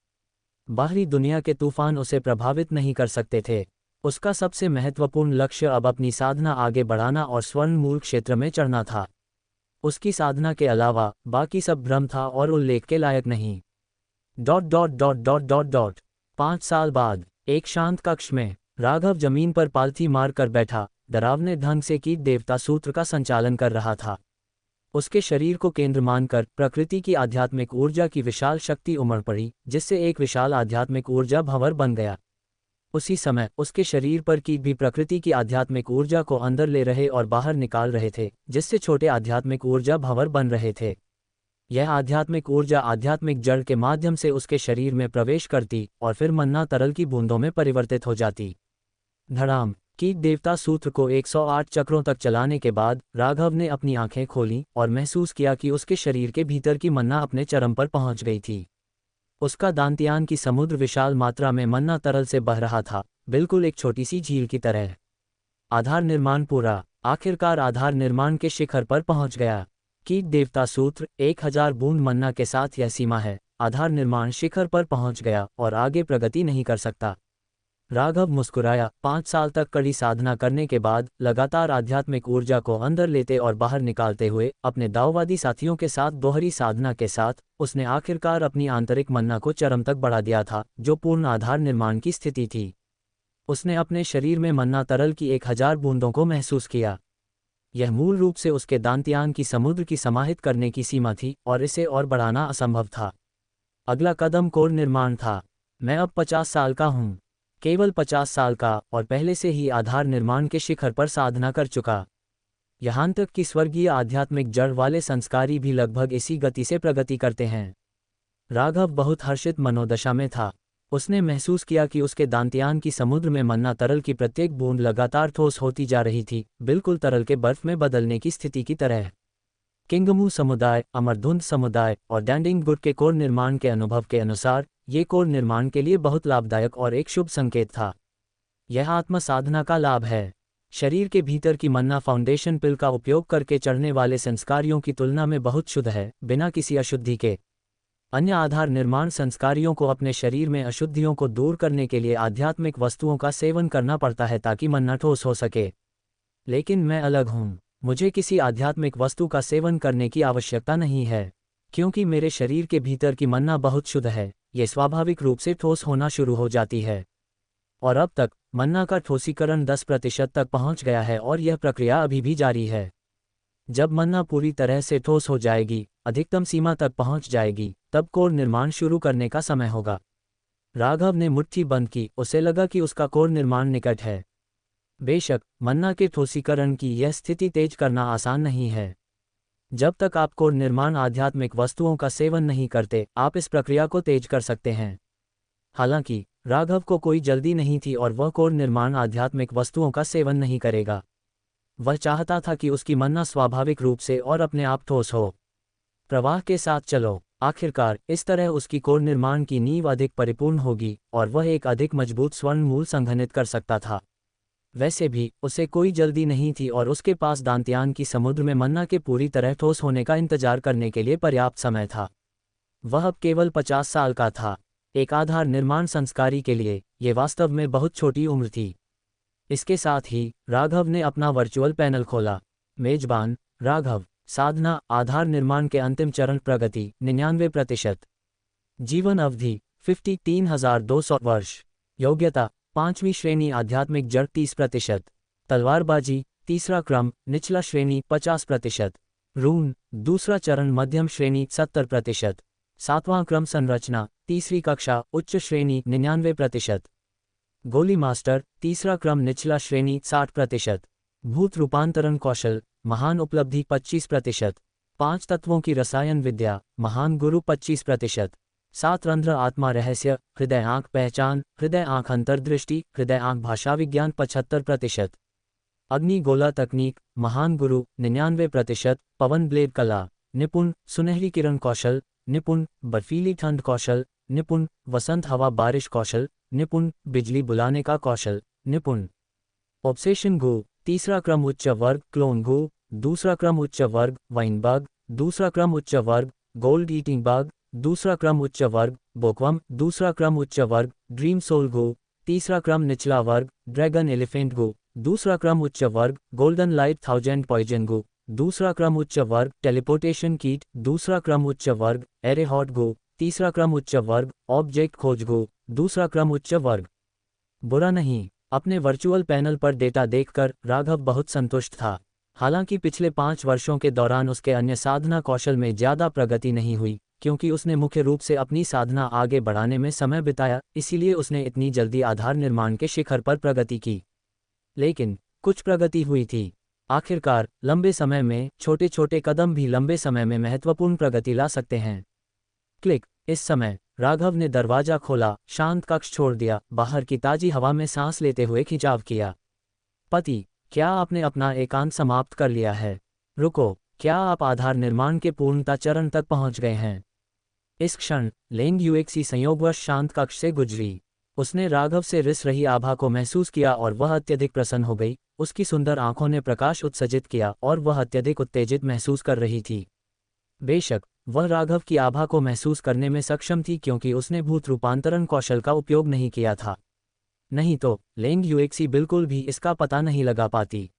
Speaker 1: बाहरी दुनिया के तूफान उसे प्रभावित नहीं कर सकते थे। उसका सबसे महत्वपूर्ण लक्ष्य अब अपनी साधना आगे बढ़ाना और स्वर्ण मूल क्षेत्र में चढ़ना था। उसकी साधना के अलावा बाकी सब भ्रम था और उल्लेख के लायक नहीं। 5 साल बाद एक शांत कक्ष में राघव जमीन पर पालथी मार कर बैठा, डरावने ढंग से कीट देवता सूत्र का संचालन कर रहा था। उसके शरीर को केंद्र मानकर प्रकृति की आध्यात्मिक ऊर्जा की विशाल शक्ति उमड़ पड़ी, जिससे एक विशाल आध्यात्मिक ऊर्जा भंवर बन गया। उसी समय उसके शरीर पर कीट भी प्रकृति की आध्यात्मिक ऊर्जा को अंदर ले रहे और बाहर निकाल रहे थे, जिससे छोटे आध्यात्मिक ऊर्जा भंवर बन रहे थे। यह आध्यात्मिक ऊर्जा आध्यात्मिक जड़ के माध्यम से उसके शरीर में प्रवेश करती और फिर मन्ना तरल की बूंदों में परिवर्तित हो जाती। धड़ाम। कीट देवता सूत्र को 108 चक्रों तक चलाने के बाद राघव ने अपनी आंखें खोलीं और महसूस किया कि उसके शरीर के भीतर की मन्ना अपने चरम पर पहुंच गई थी। उसका दांतियान की समुद्र विशाल मात्रा में मन्ना तरल से बह रहा था, बिल्कुल एक छोटी सी झील की तरह। आधार निर्माण पूरा। आखिरकार आधार निर्माण के शिखर पर पहुंच गया। कीट देवता सूत्र 1000 बूंद मन्ना के साथ यह सीमा है। आधार निर्माण शिखर पर पहुंच गया और आगे प्रगति नहीं कर सकता। राघव मुस्कुराया। 5 साल तक कड़ी साधना करने के बाद लगातार आध्यात्मिक ऊर्जा को अंदर लेते और बाहर निकालते हुए अपने दाववादी साथियों के साथ दोहरी साधना के साथ उसने आखिरकार अपनी आंतरिक मन्ना को चरम तक बढ़ा दिया था, जो पूर्ण आधार निर्माण की स्थिति थी। उसने अपने शरीर में मन्ना तरल की 1000 बूंदों को महसूस किया। यह मूल रूप से उसके दांत्यान की समुद्र की समाहित करने की सीमा थी और इसे और बढ़ाना असंभव था। अगला कदम कोर निर्माण था। मैं अब 50 साल का हूँ, केवल 50 साल का, और पहले से ही आधार निर्माण के शिखर पर साधना कर चुका। यहाँ तक कि स्वर्गीय आध्यात्मिक जड़ वाले संस्कारी भी लगभग इसी गति से प्रगति करते हैं। राघव बहुत हर्षित मनोदशा में था। उसने महसूस किया कि उसके दांत्यान की समुद्र में मन्ना तरल की प्रत्येक बूंद लगातार ठोस होती जा रही थी, बिल्कुल तरल के बर्फ में बदलने की स्थिति की तरह। किंगमू समुदाय, अमरधुंद समुदाय और डैंडिंग गुड के कोर निर्माण के अनुभव के अनुसार ये कोर निर्माण के लिए बहुत लाभदायक और एक शुभ संकेत था। यह आत्म साधना का लाभ है। शरीर के भीतर की मन्ना फाउंडेशन पिल का उपयोग करके चढ़ने वाले संस्कारियों की तुलना में बहुत शुद्ध है, बिना किसी अशुद्धि के। अन्य आधार निर्माण संस्कारियों को अपने शरीर में अशुद्धियों को दूर करने के लिए आध्यात्मिक वस्तुओं का सेवन करना पड़ता है ताकि मन्ना ठोस हो सके। लेकिन मैं अलग हूँ। मुझे किसी आध्यात्मिक वस्तु का सेवन करने की आवश्यकता नहीं है, क्योंकि मेरे शरीर के भीतर की मन्ना बहुत शुद्ध है। ये स्वाभाविक रूप से ठोस होना शुरू हो जाती है। और अब तक मन्ना का ठोसीकरण 10% तक पहुंच गया है और यह प्रक्रिया अभी भी जारी है। जब मन्ना पूरी तरह से ठोस हो जाएगी, अधिकतम सीमा तक पहुंच जाएगी, तब कोर निर्माण शुरू करने का समय होगा। राघव ने मुट्ठी बंद की। उसे लगा कि उसका कोर निर्माण निकट है। बेशक मन्ना के ठोसीकरण की यह स्थिति तेज करना आसान नहीं है। जब तक आप कोर निर्माण आध्यात्मिक वस्तुओं का सेवन नहीं करते, आप इस प्रक्रिया को तेज कर सकते हैं। हालांकि राघव को कोई जल्दी नहीं थी और वह कोर निर्माण आध्यात्मिक वस्तुओं का सेवन नहीं करेगा। वह चाहता था कि उसकी मन्ना स्वाभाविक रूप से और अपने आप ठोस हो। प्रवाह के साथ चलो। आखिरकार इस तरह उसकी कोर निर्माण की नींव अधिक परिपूर्ण होगी और वह एक अधिक मजबूत स्वर्ण मूल संघनित कर सकता था। वैसे भी उसे कोई जल्दी नहीं थी और उसके पास दांत्यान की समुद्र में मन्ना के पूरी तरह ठोस होने का इंतजार करने के लिए पर्याप्त समय था। वह अब केवल 50 साल का था। एक आधार निर्माण संस्कारी के लिए ये वास्तव में बहुत छोटी उम्र थी। इसके साथ ही राघव ने अपना वर्चुअल पैनल खोला। मेजबान राघव। साधना आधार निर्माण के अंतिम चरण प्रगति 99%। जीवन अवधि 53,200 वर्ष। योग्यता 5वीं श्रेणी आध्यात्मिक जड़ 30%। तलवारबाजी तीसरा क्रम निचला श्रेणी 50%। रून दूसरा चरण मध्यम श्रेणी 70%। 7वां क्रम संरचना तीसरी कक्षा उच्च श्रेणी 99%। गोली मास्टर तीसरा क्रम निचला श्रेणी 60%। भूत रूपांतरण कौशल महान उपलब्धि 25%। 5 तत्वों की रसायन विद्या महान गुरु 25%। 7 रंध्र आत्मा रहस्य हृदय आंख पहचान हृदय आंख अंतर्दृष्टि हृदय आंख भाषा विज्ञान 75%। अग्नि गोला तकनीक महान गुरु 99%। पवन ब्लेड कला निपुण सुनहरी किरण कौशल निपुण बर्फीली ठंड कौशल निपुण वसंत हवा बारिश कौशल निपुण बिजली बुलाने का कौशल निपुण। ऑब्सेशन गो तीसरा क्रम उच्च वर्ग क्लोन गो दूसरा क्रम उच्च वर्ग वाइन बग दूसरा क्रम उच्च वर्ग गोल्ड ईटिंग बग दूसरा क्रम उच्च वर्ग बोकवम दूसरा क्रम उच्च वर्ग ड्रीम सोल गो तीसरा क्रम निचला वर्ग ड्रैगन एलिफेंट गो दूसरा क्रम उच्च वर्ग गोल्डन लाइट 1000 पॉइजन गो दूसरा क्रम उच्च वर्ग टेलीपोर्टेशन कीट दूसरा क्रम उच्च वर्ग एरे हॉट गो तीसरा क्रम उच्च वर्ग ऑब्जेक्ट खोज गो दूसरा क्रम उच्च वर्ग। बुरा नहीं। अपने वर्चुअल पैनल पर डेटा देखकर राघव बहुत संतुष्ट था। हालांकि पिछले 5 वर्षों के दौरान उसके अन्य साधना कौशल में ज़्यादा प्रगति नहीं हुई, क्योंकि उसने मुख्य रूप से अपनी साधना आगे बढ़ाने में समय बिताया, इसीलिए उसने इतनी जल्दी आधार निर्माण के शिखर पर प्रगति की। लेकिन कुछ प्रगति हुई थी। आखिरकार लंबे समय में छोटे छोटे कदम भी लंबे समय में महत्वपूर्ण प्रगति ला सकते हैं। क्लिक। इस समय राघव ने दरवाजा खोला, शांत कक्ष छोड़ दिया, बाहर की ताजी हवा में सांस लेते हुए खिंचाव किया। पति, क्या आपने अपना एकांत समाप्त कर लिया है? रुको, क्या आप आधार निर्माण के पूर्णता चरण तक पहुंच गए हैं? इस क्षण लेंग यूएक्सी संयोगवश शांत कक्ष से गुजरी। उसने राघव से रिस रही आभा को महसूस किया और वह अत्यधिक प्रसन्न हो गई। उसकी सुंदर आंखों ने प्रकाश उत्सर्जित किया और वह अत्यधिक उत्तेजित महसूस कर रही थी। बेशक वह राघव की आभा को महसूस करने में सक्षम थी, क्योंकि उसने भूत रूपांतरण कौशल का उपयोग नहीं किया था। नहीं तो लेंग यूएक्सी बिल्कुल भी इसका पता नहीं लगा पाती।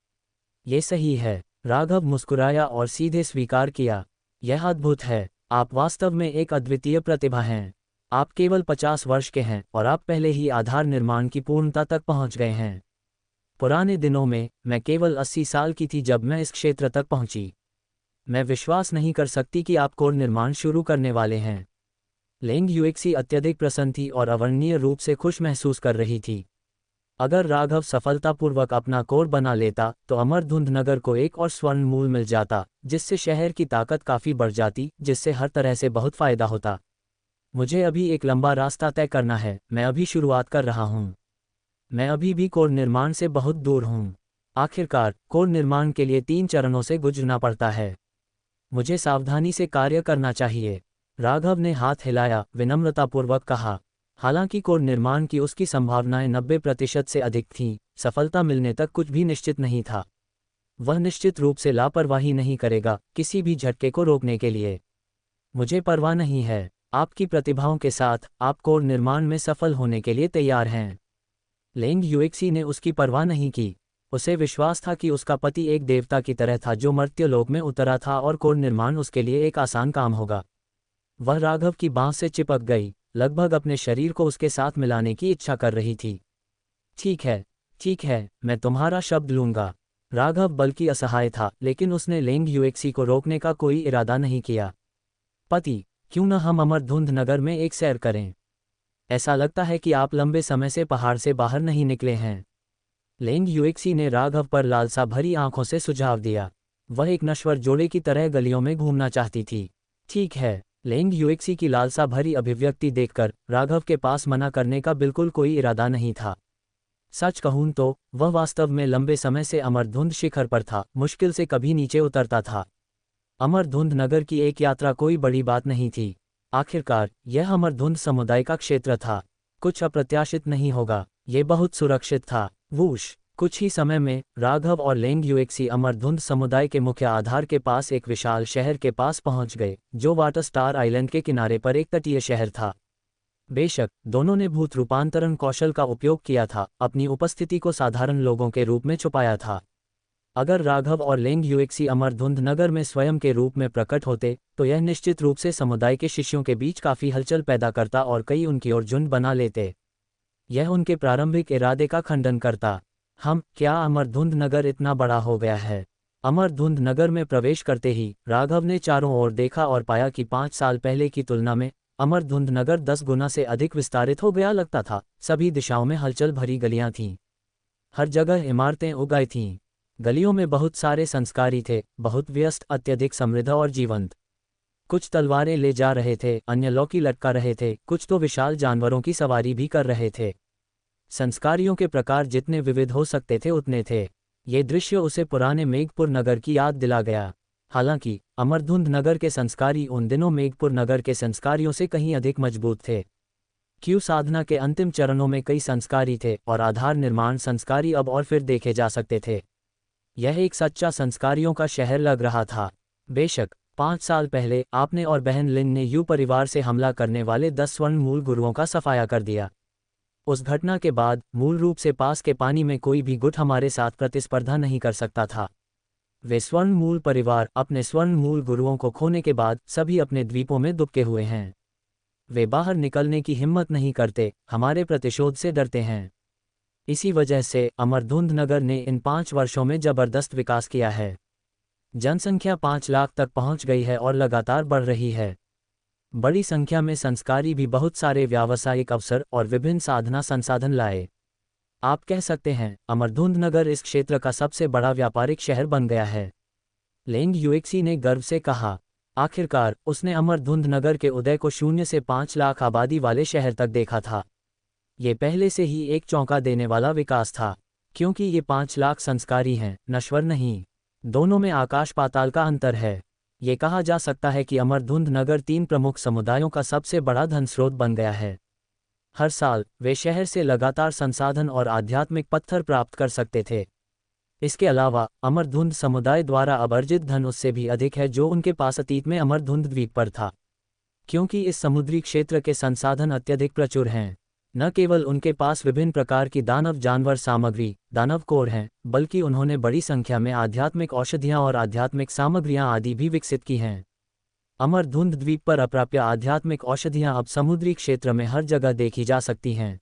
Speaker 1: ये सही है। राघव मुस्कुराया और सीधे स्वीकार किया। यह अद्भुत है। आप वास्तव में एक अद्वितीय प्रतिभा हैं। आप केवल 50 वर्ष के हैं और आप पहले ही आधार निर्माण की पूर्णता तक पहुंच गए हैं। पुराने दिनों में मैं केवल 80 साल की थी जब मैं इस क्षेत्र तक पहुंची। मैं विश्वास नहीं कर सकती कि आप कोर निर्माण शुरू करने वाले हैं। लेंग युएक्सी अत्यधिक प्रसन्न थी और अवर्णनीय रूप से खुश महसूस कर रही थी। अगर राघव सफलतापूर्वक अपना कोर बना लेता तो अमरधुंध नगर को एक और स्वर्ण मूल मिल जाता, जिससे शहर की ताकत काफ़ी बढ़ जाती, जिससे हर तरह से बहुत फायदा होता। मुझे अभी एक लंबा रास्ता तय करना है, मैं अभी शुरुआत कर रहा हूँ। मैं अभी भी कोर निर्माण से बहुत दूर हूँ। आखिरकार कोर निर्माण के लिए 3 चरणों से गुजरना पड़ता है। मुझे सावधानी से कार्य करना चाहिए। राघव ने हाथ हिलाया, विनम्रतापूर्वक कहा। हालांकि कोर निर्माण की उसकी संभावनाएं 90% से अधिक थीं, सफलता मिलने तक कुछ भी निश्चित नहीं था। वह निश्चित रूप से लापरवाही नहीं करेगा किसी भी झटके को रोकने के लिए। मुझे परवाह नहीं है, आपकी प्रतिभाओं के साथ आप कोर निर्माण में सफल होने के लिए तैयार हैं। लेंग युएक्सी ने उसकी परवाह नहीं की। उसे विश्वास था कि उसका पति एक देवता की तरह था जो मर्त्यलोक में उतरा था और कोर निर्माण उसके लिए एक आसान काम होगा। वह राघव की बांह से चिपक गई, लगभग अपने शरीर को उसके साथ मिलाने की इच्छा कर रही थी। ठीक है, मैं तुम्हारा शब्द लूंगा। राघव बल्कि असहाय था, लेकिन उसने लेंग युएक्सी को रोकने का कोई इरादा नहीं किया। पति, क्यों न हम अमरधुंध नगर में एक सैर करें? ऐसा लगता है कि आप लंबे समय से पहाड़ से बाहर नहीं निकले हैं। लेंग युएक्सी ने राघव पर लालसा भरी आंखों से सुझाव दिया। वह एक नश्वर जोड़े की तरह गलियों में घूमना चाहती थी। ठीक है। लेंग युएक्सी की लालसा भरी अभिव्यक्ति देखकर राघव के पास मना करने का बिल्कुल कोई इरादा नहीं था। सच कहूं तो वह वास्तव में लंबे समय से अमरधुंध शिखर पर था, मुश्किल से कभी नीचे उतरता था। अमरधुंध नगर की एक यात्रा कोई बड़ी बात नहीं थी। आखिरकार यह अमरधुंध समुदाय का क्षेत्र था। कुछ अप्रत्याशित नहीं होगा, ये बहुत सुरक्षित था। वूश! कुछ ही समय में राघव और लेंग युएक्सी अमरधुंध समुदाय के मुख्य आधार के पास एक विशाल शहर के पास पहुंच गए, जो वाटर स्टार आइलैंड के किनारे पर एक तटीय शहर था। बेशक दोनों ने भूत रूपांतरण कौशल का उपयोग किया था, अपनी उपस्थिति को साधारण लोगों के रूप में छुपाया था। अगर राघव और लेंग युएक्सी अमरधुंध नगर में स्वयं के रूप में प्रकट होते तो यह निश्चित रूप से समुदाय के शिष्यों के बीच काफ़ी हलचल पैदा करता और कई उनकी ओर झुंड बना लेते। यह उनके प्रारंभिक इरादे का खंडन करता। क्या अमरधुंध नगर इतना बड़ा हो गया है? अमरधुंध नगर में प्रवेश करते ही राघव ने चारों ओर देखा और पाया कि 5 साल पहले की तुलना में अमरधुंध नगर 10 गुना से अधिक विस्तारित हो गया लगता था। सभी दिशाओं में हलचल भरी गलियां थीं। हर जगह इमारतें उगाई थीं। गलियों में बहुत सारे संस्कारी थे, बहुत व्यस्त, अत्यधिक समृद्ध और जीवंत। कुछ तलवारें ले जा रहे थे, अन्य लौकी लटका रहे थे, कुछ तो विशाल जानवरों की सवारी भी कर रहे थे। संस्कारियों के प्रकार जितने विविध हो सकते थे उतने थे। ये दृश्य उसे पुराने मेघपुर नगर की याद दिला गया। हालांकि अमरधुंध नगर के संस्कारी उन दिनों मेघपुर नगर के संस्कारियों से कहीं अधिक मजबूत थे। क्यू साधना के अंतिम चरणों में कई संस्कारी थे और आधार निर्माण संस्कारी अब और फिर देखे जा सकते थे। यह एक सच्चा संस्कारियों का शहर लग रहा था। बेशक 5 साल पहले आपने और बहन लिन ने यू परिवार से हमला करने वाले 10 स्वर्ण मूल गुरुओं का सफाया कर दिया। उस घटना के बाद मूल रूप से पास के पानी में कोई भी गुट हमारे साथ प्रतिस्पर्धा नहीं कर सकता था। वे स्वर्ण मूल परिवार अपने स्वर्ण मूल गुरुओं को खोने के बाद सभी अपने द्वीपों में दुबके हुए हैं। वे बाहर निकलने की हिम्मत नहीं करते, हमारे प्रतिशोध से डरते हैं। इसी वजह से अमरधुंध नगर ने इन 5 वर्षों में जबरदस्त विकास किया है। जनसंख्या 5 लाख तक पहुंच गई है और लगातार बढ़ रही है। बड़ी संख्या में संस्कारी भी बहुत सारे व्यावसायिक अवसर और विभिन्न साधना संसाधन लाए। आप कह सकते हैं अमरधुंध नगर इस क्षेत्र का सबसे बड़ा व्यापारिक शहर बन गया है। लेंग युएक्सी ने गर्व से कहा। आखिरकार उसने अमरधुंध नगर के उदय को 0 से 5 लाख आबादी वाले शहर तक देखा था। ये पहले से ही एक चौंका देने वाला विकास था, क्योंकि ये 5 लाख संस्कारी हैं, नश्वर नहीं। दोनों में आकाश पाताल का अंतर है। ये कहा जा सकता है कि अमरधुंध नगर 3 प्रमुख समुदायों का सबसे बड़ा धन स्रोत बन गया है। हर साल वे शहर से लगातार संसाधन और आध्यात्मिक पत्थर प्राप्त कर सकते थे। इसके अलावा अमरधुंध समुदाय द्वारा अब अर्जित धन उससे भी अधिक है जो उनके पास अतीत में अमरधुंध द्वीप पर था। क्योंकि इस समुद्री क्षेत्र के संसाधन अत्यधिक प्रचुर हैं, न केवल उनके पास विभिन्न प्रकार की दानव जानवर सामग्री, दानव कोर हैं, बल्कि उन्होंने बड़ी संख्या में आध्यात्मिक औषधियां और आध्यात्मिक सामग्रियां आदि भी विकसित की हैं। अमरधुंध द्वीप पर अप्राप्य आध्यात्मिक औषधियां अब समुद्री क्षेत्र में हर जगह देखी जा सकती हैं।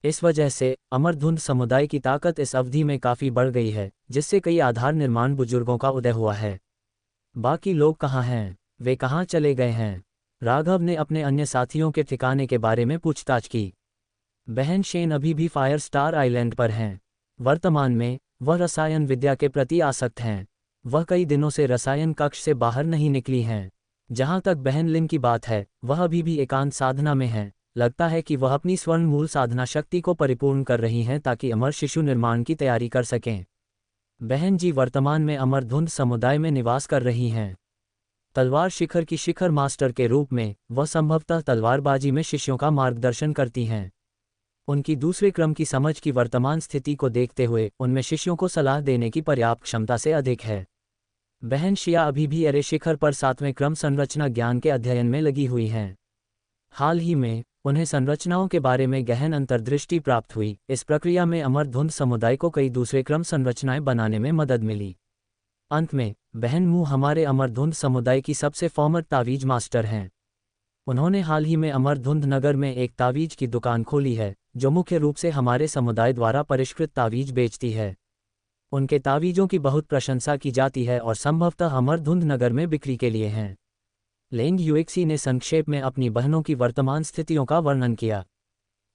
Speaker 1: इस वजह से अमरधुंध समुदाय की ताकत इस अवधि में काफ़ी बढ़ गई है, जिससे कई आधार निर्माण बुजुर्गों का उदय हुआ है। बाकी लोग कहाँ हैं? वे कहाँ चले गए हैं? राघव ने अपने अन्य साथियों के ठिकाने के बारे में पूछताछ की। बहन शेन अभी भी फायर स्टार आइलैंड पर हैं। वर्तमान में वह रसायन विद्या के प्रति आसक्त हैं। वह कई दिनों से रसायन कक्ष से बाहर नहीं निकली हैं। जहाँ तक बहन लिन की बात है, वह अभी भी एकांत साधना में हैं। लगता है कि वह अपनी स्वर्ण मूल साधना शक्ति को परिपूर्ण कर रही हैं ताकि अमर शिशु निर्माण की तैयारी कर सकें। बहन जी वर्तमान में अमरधुंध समुदाय में निवास कर रही हैं। तलवार शिखर की शिखर मास्टर के रूप में वह संभवतः तलवारबाजी में शिष्यों का मार्गदर्शन करती हैं। उनकी दूसरे क्रम की समझ की वर्तमान स्थिति को देखते हुए उनमें शिष्यों को सलाह देने की पर्याप्त क्षमता से अधिक है। बहन शिया अभी भी अरे शिखर पर 7वें क्रम संरचना ज्ञान के अध्ययन में लगी हुई हैं। हाल ही में उन्हें संरचनाओं के बारे में गहन अंतर्दृष्टि प्राप्त हुई। इस प्रक्रिया में अमरधुंध समुदाय को कई दूसरे क्रम संरचनाएं बनाने में मदद मिली। अंत में बहन मू हमारे अमरधुंध समुदाय की सबसे फॉर्मर तावीज मास्टर हैं। उन्होंने हाल ही में अमरधुंध नगर में एक तावीज की दुकान खोली है, जो मुख्य रूप से हमारे समुदाय द्वारा परिष्कृत तावीज बेचती है। उनके तावीजों की बहुत प्रशंसा की जाती है और संभवतः अमरधुंध नगर में बिक्री के लिए हैं। लेंग यूएक्सी ने संक्षेप में अपनी बहनों की वर्तमान स्थितियों का वर्णन किया।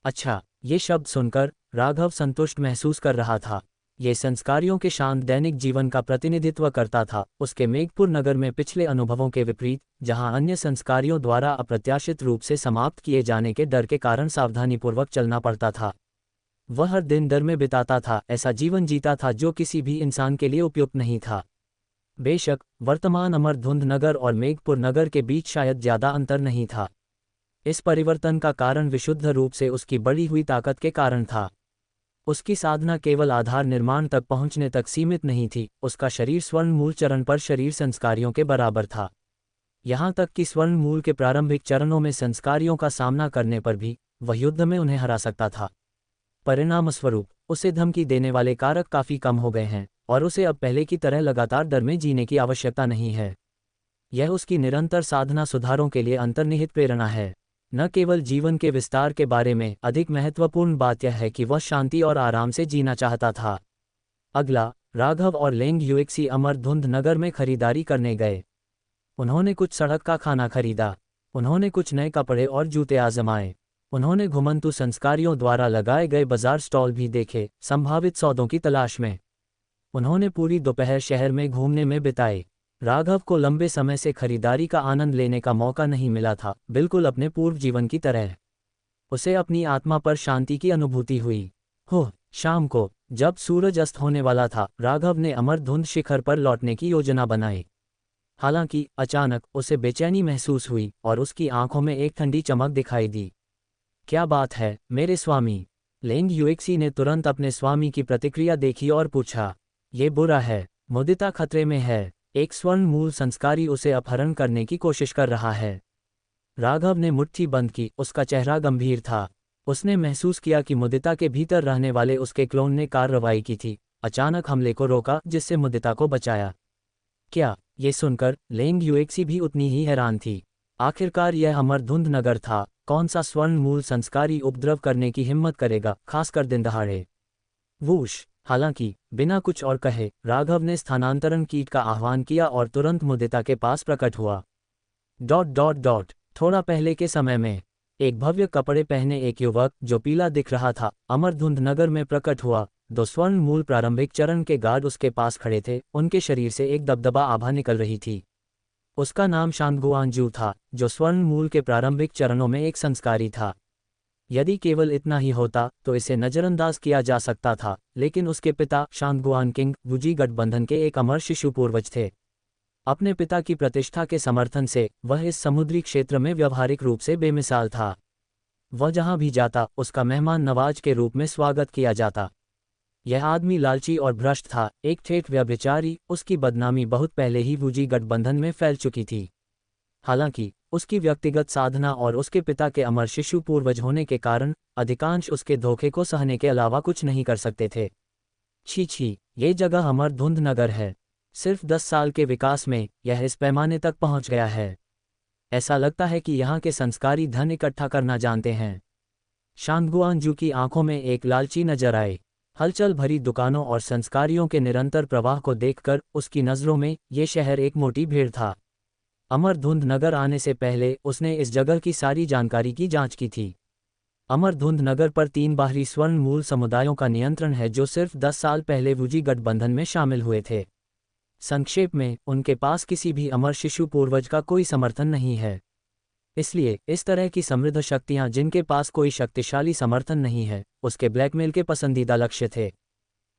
Speaker 1: अच्छा, ये शब्द सुनकर राघव संतुष्ट महसूस कर रहा था। ये संस्कारियों के शांत दैनिक जीवन का प्रतिनिधित्व करता था। उसके मेघपुर नगर में पिछले अनुभवों के विपरीत, जहां अन्य संस्कारियों द्वारा अप्रत्याशित रूप से समाप्त किए जाने के डर के कारण सावधानीपूर्वक चलना पड़ता था, वह हर दिन डर में बिताता था, ऐसा जीवन जीता था जो किसी भी इंसान के लिए उपयुक्त नहीं था। बेशक वर्तमान अमरधुंध नगर और मेघपुर नगर के बीच शायद ज्यादा अंतर नहीं था। इस परिवर्तन का कारण विशुद्ध रूप से उसकी बढ़ी हुई ताकत के कारण था। उसकी साधना केवल आधार निर्माण तक पहुंचने तक सीमित नहीं थी, उसका शरीर स्वर्ण मूल चरण पर शरीर संस्कारियों के बराबर था। यहाँ तक कि स्वर्ण मूल के प्रारंभिक चरणों में संस्कारियों का सामना करने पर भी वह युद्ध में उन्हें हरा सकता था। परिणामस्वरूप उसे धमकी देने वाले कारक काफ़ी कम हो गए हैं और उसे अब पहले की तरह लगातार डर में जीने की आवश्यकता नहीं है। यह उसकी निरंतर साधना सुधारों के लिए अंतर्निहित प्रेरणा है। न केवल जीवन के विस्तार के बारे में, अधिक महत्वपूर्ण बात यह है कि वह शांति और आराम से जीना चाहता था। अगला, राघव और लेंग यूएक्सी अमरधुंध नगर में खरीदारी करने गए। उन्होंने कुछ सड़क का खाना खरीदा। उन्होंने कुछ नए कपड़े और जूते आजमाए। उन्होंने घुमंतु संस्कारियों द्वारा लगाए गए बाजार स्टॉल भी देखे, संभावित सौदों की तलाश में। उन्होंने पूरी दोपहर शहर में घूमने में बिताए। राघव को लंबे समय से खरीदारी का आनंद लेने का मौका नहीं मिला था, बिल्कुल अपने पूर्व जीवन की तरह। उसे अपनी आत्मा पर शांति की अनुभूति हुई। शाम को जब सूरज अस्त होने वाला था, राघव ने अमरधुंध शिखर पर लौटने की योजना बनाई। हालांकि अचानक उसे बेचैनी महसूस हुई और उसकी आंखों में एक ठंडी चमक दिखाई दी। क्या बात है मेरे स्वामी? लेंग यूएक्सी ने तुरंत अपने स्वामी की प्रतिक्रिया देखी और पूछा। ये बुरा है, मुदिता खतरे में है। एक स्वर्ण मूल संस्कारी उसे अपहरण करने की कोशिश कर रहा है। राघव ने मुट्ठी बंद की, उसका चेहरा गंभीर था। उसने महसूस किया कि मुदिता के भीतर रहने वाले उसके क्लोन ने कार्रवाई की थी, अचानक हमले को रोका जिससे मुदिता को बचाया। क्या? ये सुनकर लेंग यूएक्सी भी उतनी ही हैरान थी। आखिरकार यह अमरधुंध नगर था। कौन सा स्वर्ण मूल संस्कारी उपद्रव करने की हिम्मत करेगा, खासकर दिन दहाड़े? वूश! हालांकि बिना कुछ और कहे राघव ने स्थानांतरण कीट का आह्वान किया और तुरंत मुदिता के पास प्रकट हुआ। थोड़ा पहले के समय में एक भव्य कपड़े पहने एक युवक जो पीला दिख रहा था अमरधुंध नगर में प्रकट हुआ। 2 स्वर्ण मूल प्रारंभिक चरण के गार्ड उसके पास खड़े थे। उनके शरीर से एक दबदबा आभा निकल रही थी। उसका नाम शांगुआनजू था, जो स्वर्ण मूल के प्रारंभिक चरणों में एक संस्कारी था। यदि केवल इतना ही होता तो इसे नजरअंदाज किया जा सकता था, लेकिन उसके पिता शांगुआन किंग वुजी गठबंधन के एक अमर शिशु पूर्वज थे। अपने पिता की प्रतिष्ठा के समर्थन से वह इस समुद्री क्षेत्र में व्यवहारिक रूप से बेमिसाल था। वह जहां भी जाता उसका मेहमान नवाज के रूप में स्वागत किया जाता। यह आदमी लालची और भ्रष्ट था, एक ठेठ व्यभिचारी। उसकी बदनामी बहुत पहले ही वुजी गठबंधन में फैल चुकी थी। हालांकि उसकी व्यक्तिगत साधना और उसके पिता के अमर शिशु पूर्वज होने के कारण अधिकांश उसके धोखे को सहने के अलावा कुछ नहीं कर सकते थे। छी, ये जगह अमरधुंध नगर है। सिर्फ 10 साल के विकास में यह इस पैमाने तक पहुंच गया है। ऐसा लगता है कि यहाँ के संस्कारी धन इकट्ठा करना जानते हैं। शांगगुआनजू की आंखों में एक लालची नजर आए। हलचल भरी दुकानों और संस्कारियों के निरंतर प्रवाह को देखकर उसकी नज़रों में ये शहर एक मोटी भीड़ था। अमरधुंध नगर आने से पहले उसने इस जगह की सारी जानकारी की जांच की थी। अमरधुंध नगर पर 3 बाहरी स्वर्ण मूल समुदायों का नियंत्रण है जो सिर्फ 10 साल पहले वुजी गठबंधन में शामिल हुए थे। संक्षेप में, उनके पास किसी भी अमर शिशु पूर्वज का कोई समर्थन नहीं है। इसलिए इस तरह की समृद्ध शक्तियां जिनके पास कोई शक्तिशाली समर्थन नहीं है, उसके ब्लैकमेल के पसंदीदा लक्ष्य थे।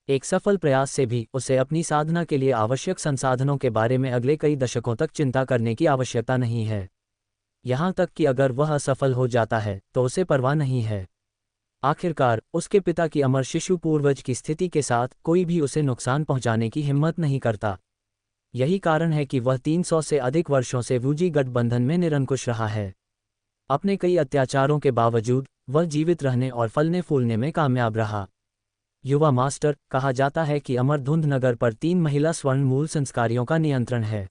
Speaker 1: एक सफल प्रयास से भी उसे अपनी साधना के लिए आवश्यक संसाधनों के बारे में अगले कई दशकों तक चिंता करने की आवश्यकता नहीं है। यहाँ तक कि अगर वह असफल हो जाता है तो उसे परवाह नहीं है। आखिरकार उसके पिता की अमर शिशु पूर्वज की स्थिति के साथ कोई भी उसे नुकसान पहुंचाने की हिम्मत नहीं करता। यही कारण है कि वह 300 से अधिक वर्षों से वुजी गठबंधन में निरंकुश रहा है। अपने कई अत्याचारों के बावजूद वह जीवित रहने और फलने फूलने में कामयाब रहा। युवा मास्टर, कहा जाता है कि अमरधुंध नगर पर 3 महिला स्वर्ण मूल संस्कारियों का नियंत्रण है।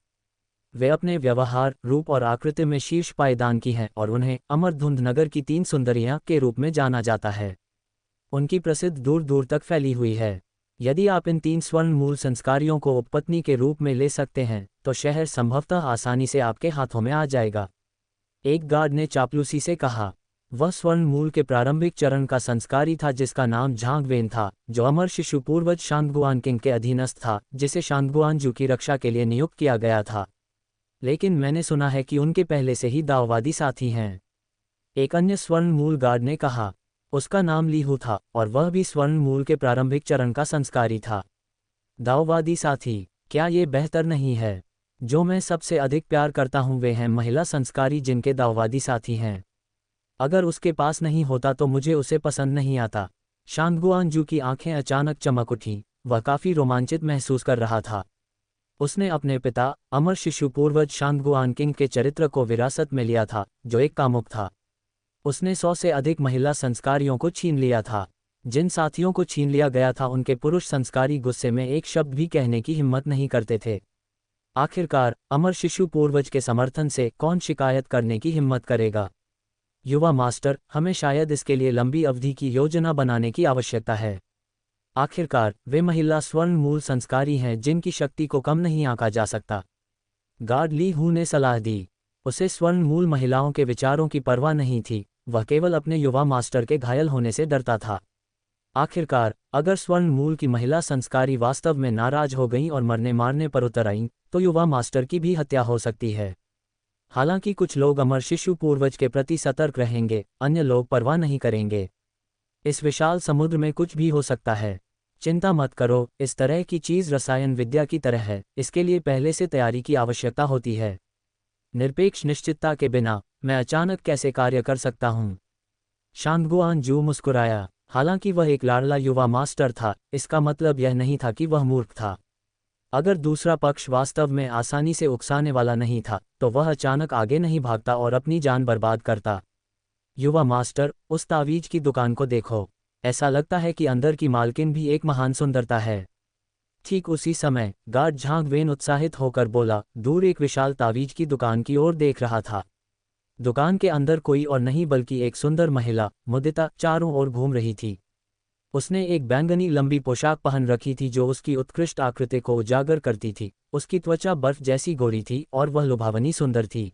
Speaker 1: वे अपने व्यवहार, रूप और आकृति में शीर्ष पायदान की हैं और उन्हें अमरधुंध नगर की 3 सुंदरियां के रूप में जाना जाता है। उनकी प्रसिद्ध दूर दूर तक फैली हुई है। यदि आप इन 3 स्वर्ण मूल संस्कारियों को उपपत्नी के रूप में ले सकते हैं तो शहर संभवतः आसानी से आपके हाथों में आ जाएगा। एक गार्ड ने चापलूसी से कहा। वह स्वर्ण मूल के प्रारंभिक चरण का संस्कारी था जिसका नाम झांगवेन था, जो अमर शिशु पूर्वज शांगगुआनकिंग के अधीनस्थ था, जिसे शांगगुआनजू की रक्षा के लिए नियुक्त किया गया था। लेकिन मैंने सुना है कि उनके पहले से ही दाववादी साथी हैं। एक अन्य स्वर्ण मूल गार्ड ने कहा। उसका नाम लीहू था और वह भी स्वर्ण मूल के प्रारंभिक चरण का संस्कारी था। दाववादी साथी, क्या ये बेहतर नहीं है? जो मैं सबसे अधिक प्यार करता हूं वे हैं महिला संस्कारी जिनके दाववादी साथी हैं। अगर उसके पास नहीं होता तो मुझे उसे पसंद नहीं आता। शांगगुआनजू की आंखें अचानक चमक उठीं। वह काफी रोमांचित महसूस कर रहा था। उसने अपने पिता अमर शिशु पूर्वज शांगगुआनकिंग के चरित्र को विरासत में लिया था, जो एक कामुक था। उसने 100 से अधिक महिला संस्कारियों को छीन लिया था। जिन साथियों को छीन लिया गया था उनके पुरुष संस्कारी गुस्से में एक शब्द भी कहने की हिम्मत नहीं करते थे। आखिरकार अमर शिशु पूर्वज के समर्थन से कौन शिकायत करने की हिम्मत करेगा? युवा मास्टर, हमें शायद इसके लिए लंबी अवधि की योजना बनाने की आवश्यकता है। आखिरकार वे महिला स्वर्ण मूल संस्कारी हैं जिनकी शक्ति को कम नहीं आंका जा सकता। गार्ड ली हू ने सलाह दी। उसे स्वर्ण मूल महिलाओं के विचारों की परवाह नहीं थी, वह केवल अपने युवा मास्टर के घायल होने से डरता था। आखिरकार अगर स्वर्ण मूल की महिला संस्कारी वास्तव में नाराज हो गईं और मरने मारने पर उतर आईं तो युवा मास्टर की भी हत्या हो सकती है। हालांकि कुछ लोग अमर शिशु पूर्वज के प्रति सतर्क रहेंगे, अन्य लोग परवाह नहीं करेंगे। इस विशाल समुद्र में कुछ भी हो सकता है। चिंता मत करो, इस तरह की चीज रसायन विद्या की तरह है, इसके लिए पहले से तैयारी की आवश्यकता होती है। निरपेक्ष निश्चितता के बिना मैं अचानक कैसे कार्य कर सकता हूँ? शांगगुआनजू मुस्कुराया। हालांकि वह एक लाडला युवा मास्टर था, इसका मतलब यह नहीं था कि वह मूर्ख था। अगर दूसरा पक्ष वास्तव में आसानी से उकसाने वाला नहीं था तो वह अचानक आगे नहीं भागता और अपनी जान बर्बाद करता। युवा मास्टर, उस तावीज की दुकान को देखो। ऐसा लगता है कि अंदर की मालकिन भी एक महान सुंदरता है। ठीक उसी समय गार्ड झांगवेन उत्साहित होकर बोला, दूर एक विशाल तावीज की दुकान की ओर देख रहा था। दुकान के अंदर कोई और नहीं बल्कि एक सुंदर महिला मुदिता चारों ओर घूम रही थी। उसने एक बैंगनी लंबी पोशाक पहन रखी थी जो उसकी उत्कृष्ट आकृति को उजागर करती थी। उसकी त्वचा बर्फ जैसी गोरी थी और वह लुभावनी सुंदर थी।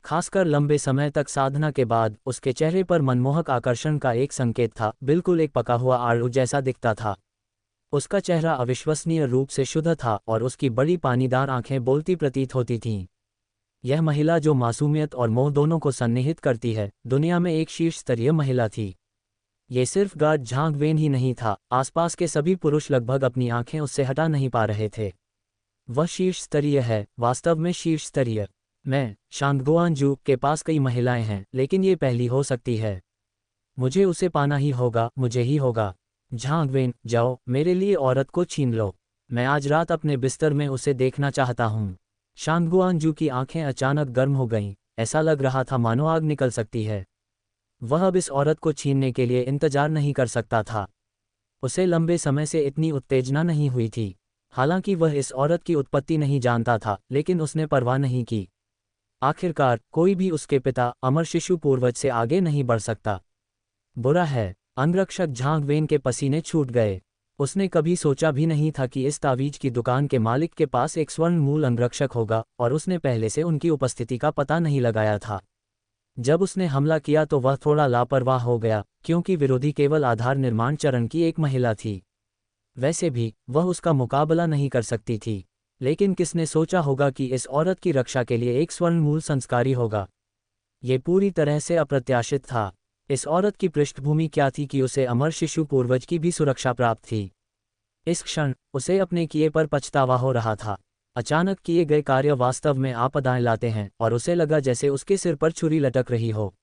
Speaker 1: खासकर लंबे समय तक साधना के बाद उसके चेहरे पर मनमोहक आकर्षण का एक संकेत था, बिल्कुल एक पका हुआ आड़ू जैसा दिखता था। उसका चेहरा अविश्वसनीय रूप से शुद्ध था और उसकी बड़ी पानीदार आंखें बोलती प्रतीत होती थीं। यह महिला जो मासूमियत और मोह दोनों को सन्निहित करती है, दुनिया में एक शीर्ष स्तरीय महिला थी। ये सिर्फ गार्ड झांगवेन ही नहीं था, आसपास के सभी पुरुष लगभग अपनी आंखें उससे हटा नहीं पा रहे थे। वह शीर्ष स्तरीय है, वास्तव में शीर्ष स्तरीय। मैं शांगगुआनजू के पास कई महिलाएं हैं, लेकिन ये पहली हो सकती है। मुझे उसे पाना ही होगा, मुझे ही होगा। झांगवेन, जाओ, मेरे लिए औरत को छीन लो। मैं आज रात अपने बिस्तर में उसे देखना चाहता हूँ। शांगगुआनजू की आंखें अचानक गर्म हो गईं, ऐसा लग रहा था मानो आग निकल सकती है। वह अब इस औरत को छीनने के लिए इंतजार नहीं कर सकता था। उसे लंबे समय से इतनी उत्तेजना नहीं हुई थी। हालांकि वह इस औरत की उत्पत्ति नहीं जानता था, लेकिन उसने परवाह नहीं की। आखिरकार कोई भी उसके पिता अमर शिशु पूर्वज से आगे नहीं बढ़ सकता। बुरा है। अंगरक्षक झांग वेन के पसीने छूट गए। उसने कभी सोचा भी नहीं था कि इस तावीज की दुकान के मालिक के पास एक स्वर्ण मूल अंगरक्षक होगा, और उसने पहले से उनकी उपस्थिति का पता नहीं लगाया था। जब उसने हमला किया तो वह थोड़ा लापरवाह हो गया, क्योंकि विरोधी केवल आधार निर्माण चरण की एक महिला थी। वैसे भी वह उसका मुकाबला नहीं कर सकती थी। लेकिन किसने सोचा होगा कि इस औरत की रक्षा के लिए एक स्वर्ण मूल संस्कारी होगा। ये पूरी तरह से अप्रत्याशित था। इस औरत की पृष्ठभूमि क्या थी कि उसे अमर शिशु पूर्वज की भी सुरक्षा प्राप्त थी। इस क्षण उसे अपने किए पर पछतावा हो रहा था। अचानक किए गए कार्य वास्तव में आपदाएं लाते हैं, और उसे लगा जैसे उसके सिर पर छुरी लटक रही हो।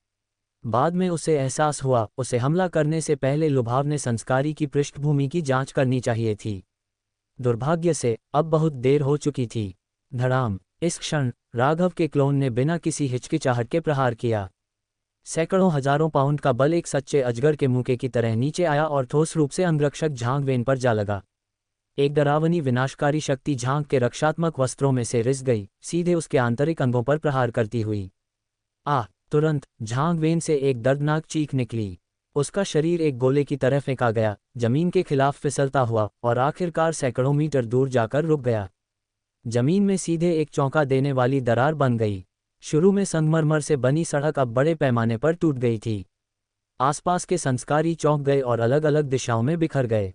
Speaker 1: बाद में उसे एहसास हुआ, उसे हमला करने से पहले लुभावने संस्कारी की पृष्ठभूमि की जांच करनी चाहिए थी। दुर्भाग्य से अब बहुत देर हो चुकी थी। धड़ाम! इस क्षण राघव के क्लोन ने बिना किसी हिचकिचाहट के प्रहार किया। सैकड़ों हजारों पाउंड का बल एक सच्चे अजगर के मुके की तरह नीचे आया और ठोस रूप से अंगरक्षक झांग वेन पर जा लगा। एक डरावनी विनाशकारी शक्ति झांग के रक्षात्मक वस्त्रों में से रिस गई, सीधे उसके आंतरिक अंगों पर प्रहार करती हुई। तुरंत झांग वेन से एक दर्दनाक चीख निकली। उसका शरीर एक गोले की तरह फेंका गया, जमीन के खिलाफ फिसलता हुआ, और आखिरकार सैकड़ों मीटर दूर जाकर रुक गया। जमीन में सीधे एक चौंका देने वाली दरार बन गई। शुरू में संगमरमर से बनी सड़क अब बड़े पैमाने पर टूट गई थी। आसपास के संस्कारी चौंक गए और अलग अलग दिशाओं में बिखर गए।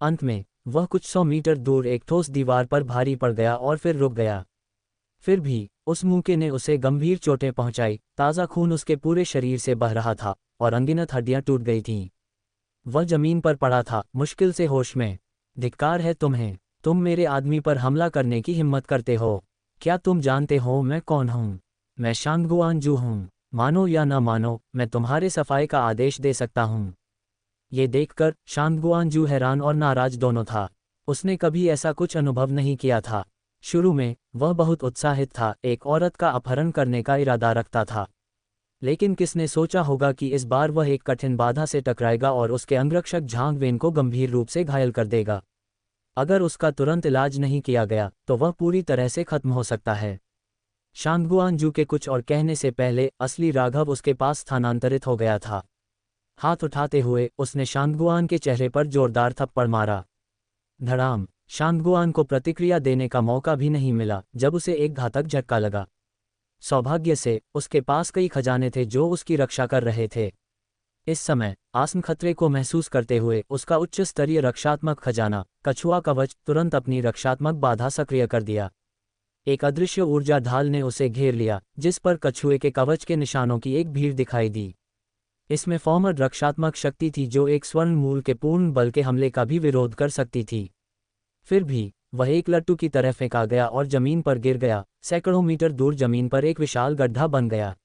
Speaker 1: अंत में वह कुछ 100 मीटर दूर एक ठोस दीवार पर भारी पड़ गया और फिर रुक गया। फिर भी उस मूके ने उसे गंभीर चोटें पहुंचाई। ताज़ा खून उसके पूरे शरीर से बह रहा था और अनगिनत हड्डियां टूट गई थीं। वह जमीन पर पड़ा था, मुश्किल से होश में। धिक्कार है तुम्हें, तुम मेरे आदमी पर हमला करने की हिम्मत करते हो। क्या तुम जानते हो मैं कौन हूँ? मैं शांगगुआन जू हूँ। मानो या न मानो, मैं तुम्हारे सफाई का आदेश दे सकता हूँ। ये देखकर शांगगुआन जू हैरान और नाराज दोनों था। उसने कभी ऐसा कुछ अनुभव नहीं किया था। शुरू में वह बहुत उत्साहित था, एक औरत का अपहरण करने का इरादा रखता था। लेकिन किसने सोचा होगा कि इस बार वह एक कठिन बाधा से टकराएगा और उसके अंगरक्षक झांग वेन को गंभीर रूप से घायल कर देगा। अगर उसका तुरंत इलाज नहीं किया गया तो वह पूरी तरह से खत्म हो सकता है। शांगगुआन जू के कुछ और कहने से पहले असली राघव उसके पास स्थानांतरित हो गया था। हाथ उठाते हुए उसने शांगगुआन के चेहरे पर जोरदार थप्पड़ मारा। धड़ाम! शांगगुआन को प्रतिक्रिया देने का मौका भी नहीं मिला जब उसे एक घातक झटका लगा। सौभाग्य से उसके पास कई खजाने थे जो उसकी रक्षा कर रहे थे। इस समय आसन्न खतरे को महसूस करते हुए उसका उच्च स्तरीय रक्षात्मक खजाना कछुआ कवच तुरंत अपनी रक्षात्मक बाधा सक्रिय कर दिया। एक अदृश्य ऊर्जा ढाल ने उसे घेर लिया, जिस पर कछुए के कवच के निशानों की एक भीड़ दिखाई दी। इसमें फॉर्मर रक्षात्मक शक्ति थी जो एक स्वर्ण मूल के पूर्ण बल के हमले का भी विरोध कर सकती थी। फिर भी वह एक लट्टू की तरह फेंका गया और जमीन पर गिर गया। सैकड़ों मीटर दूर जमीन पर एक विशाल गड्ढा बन गया।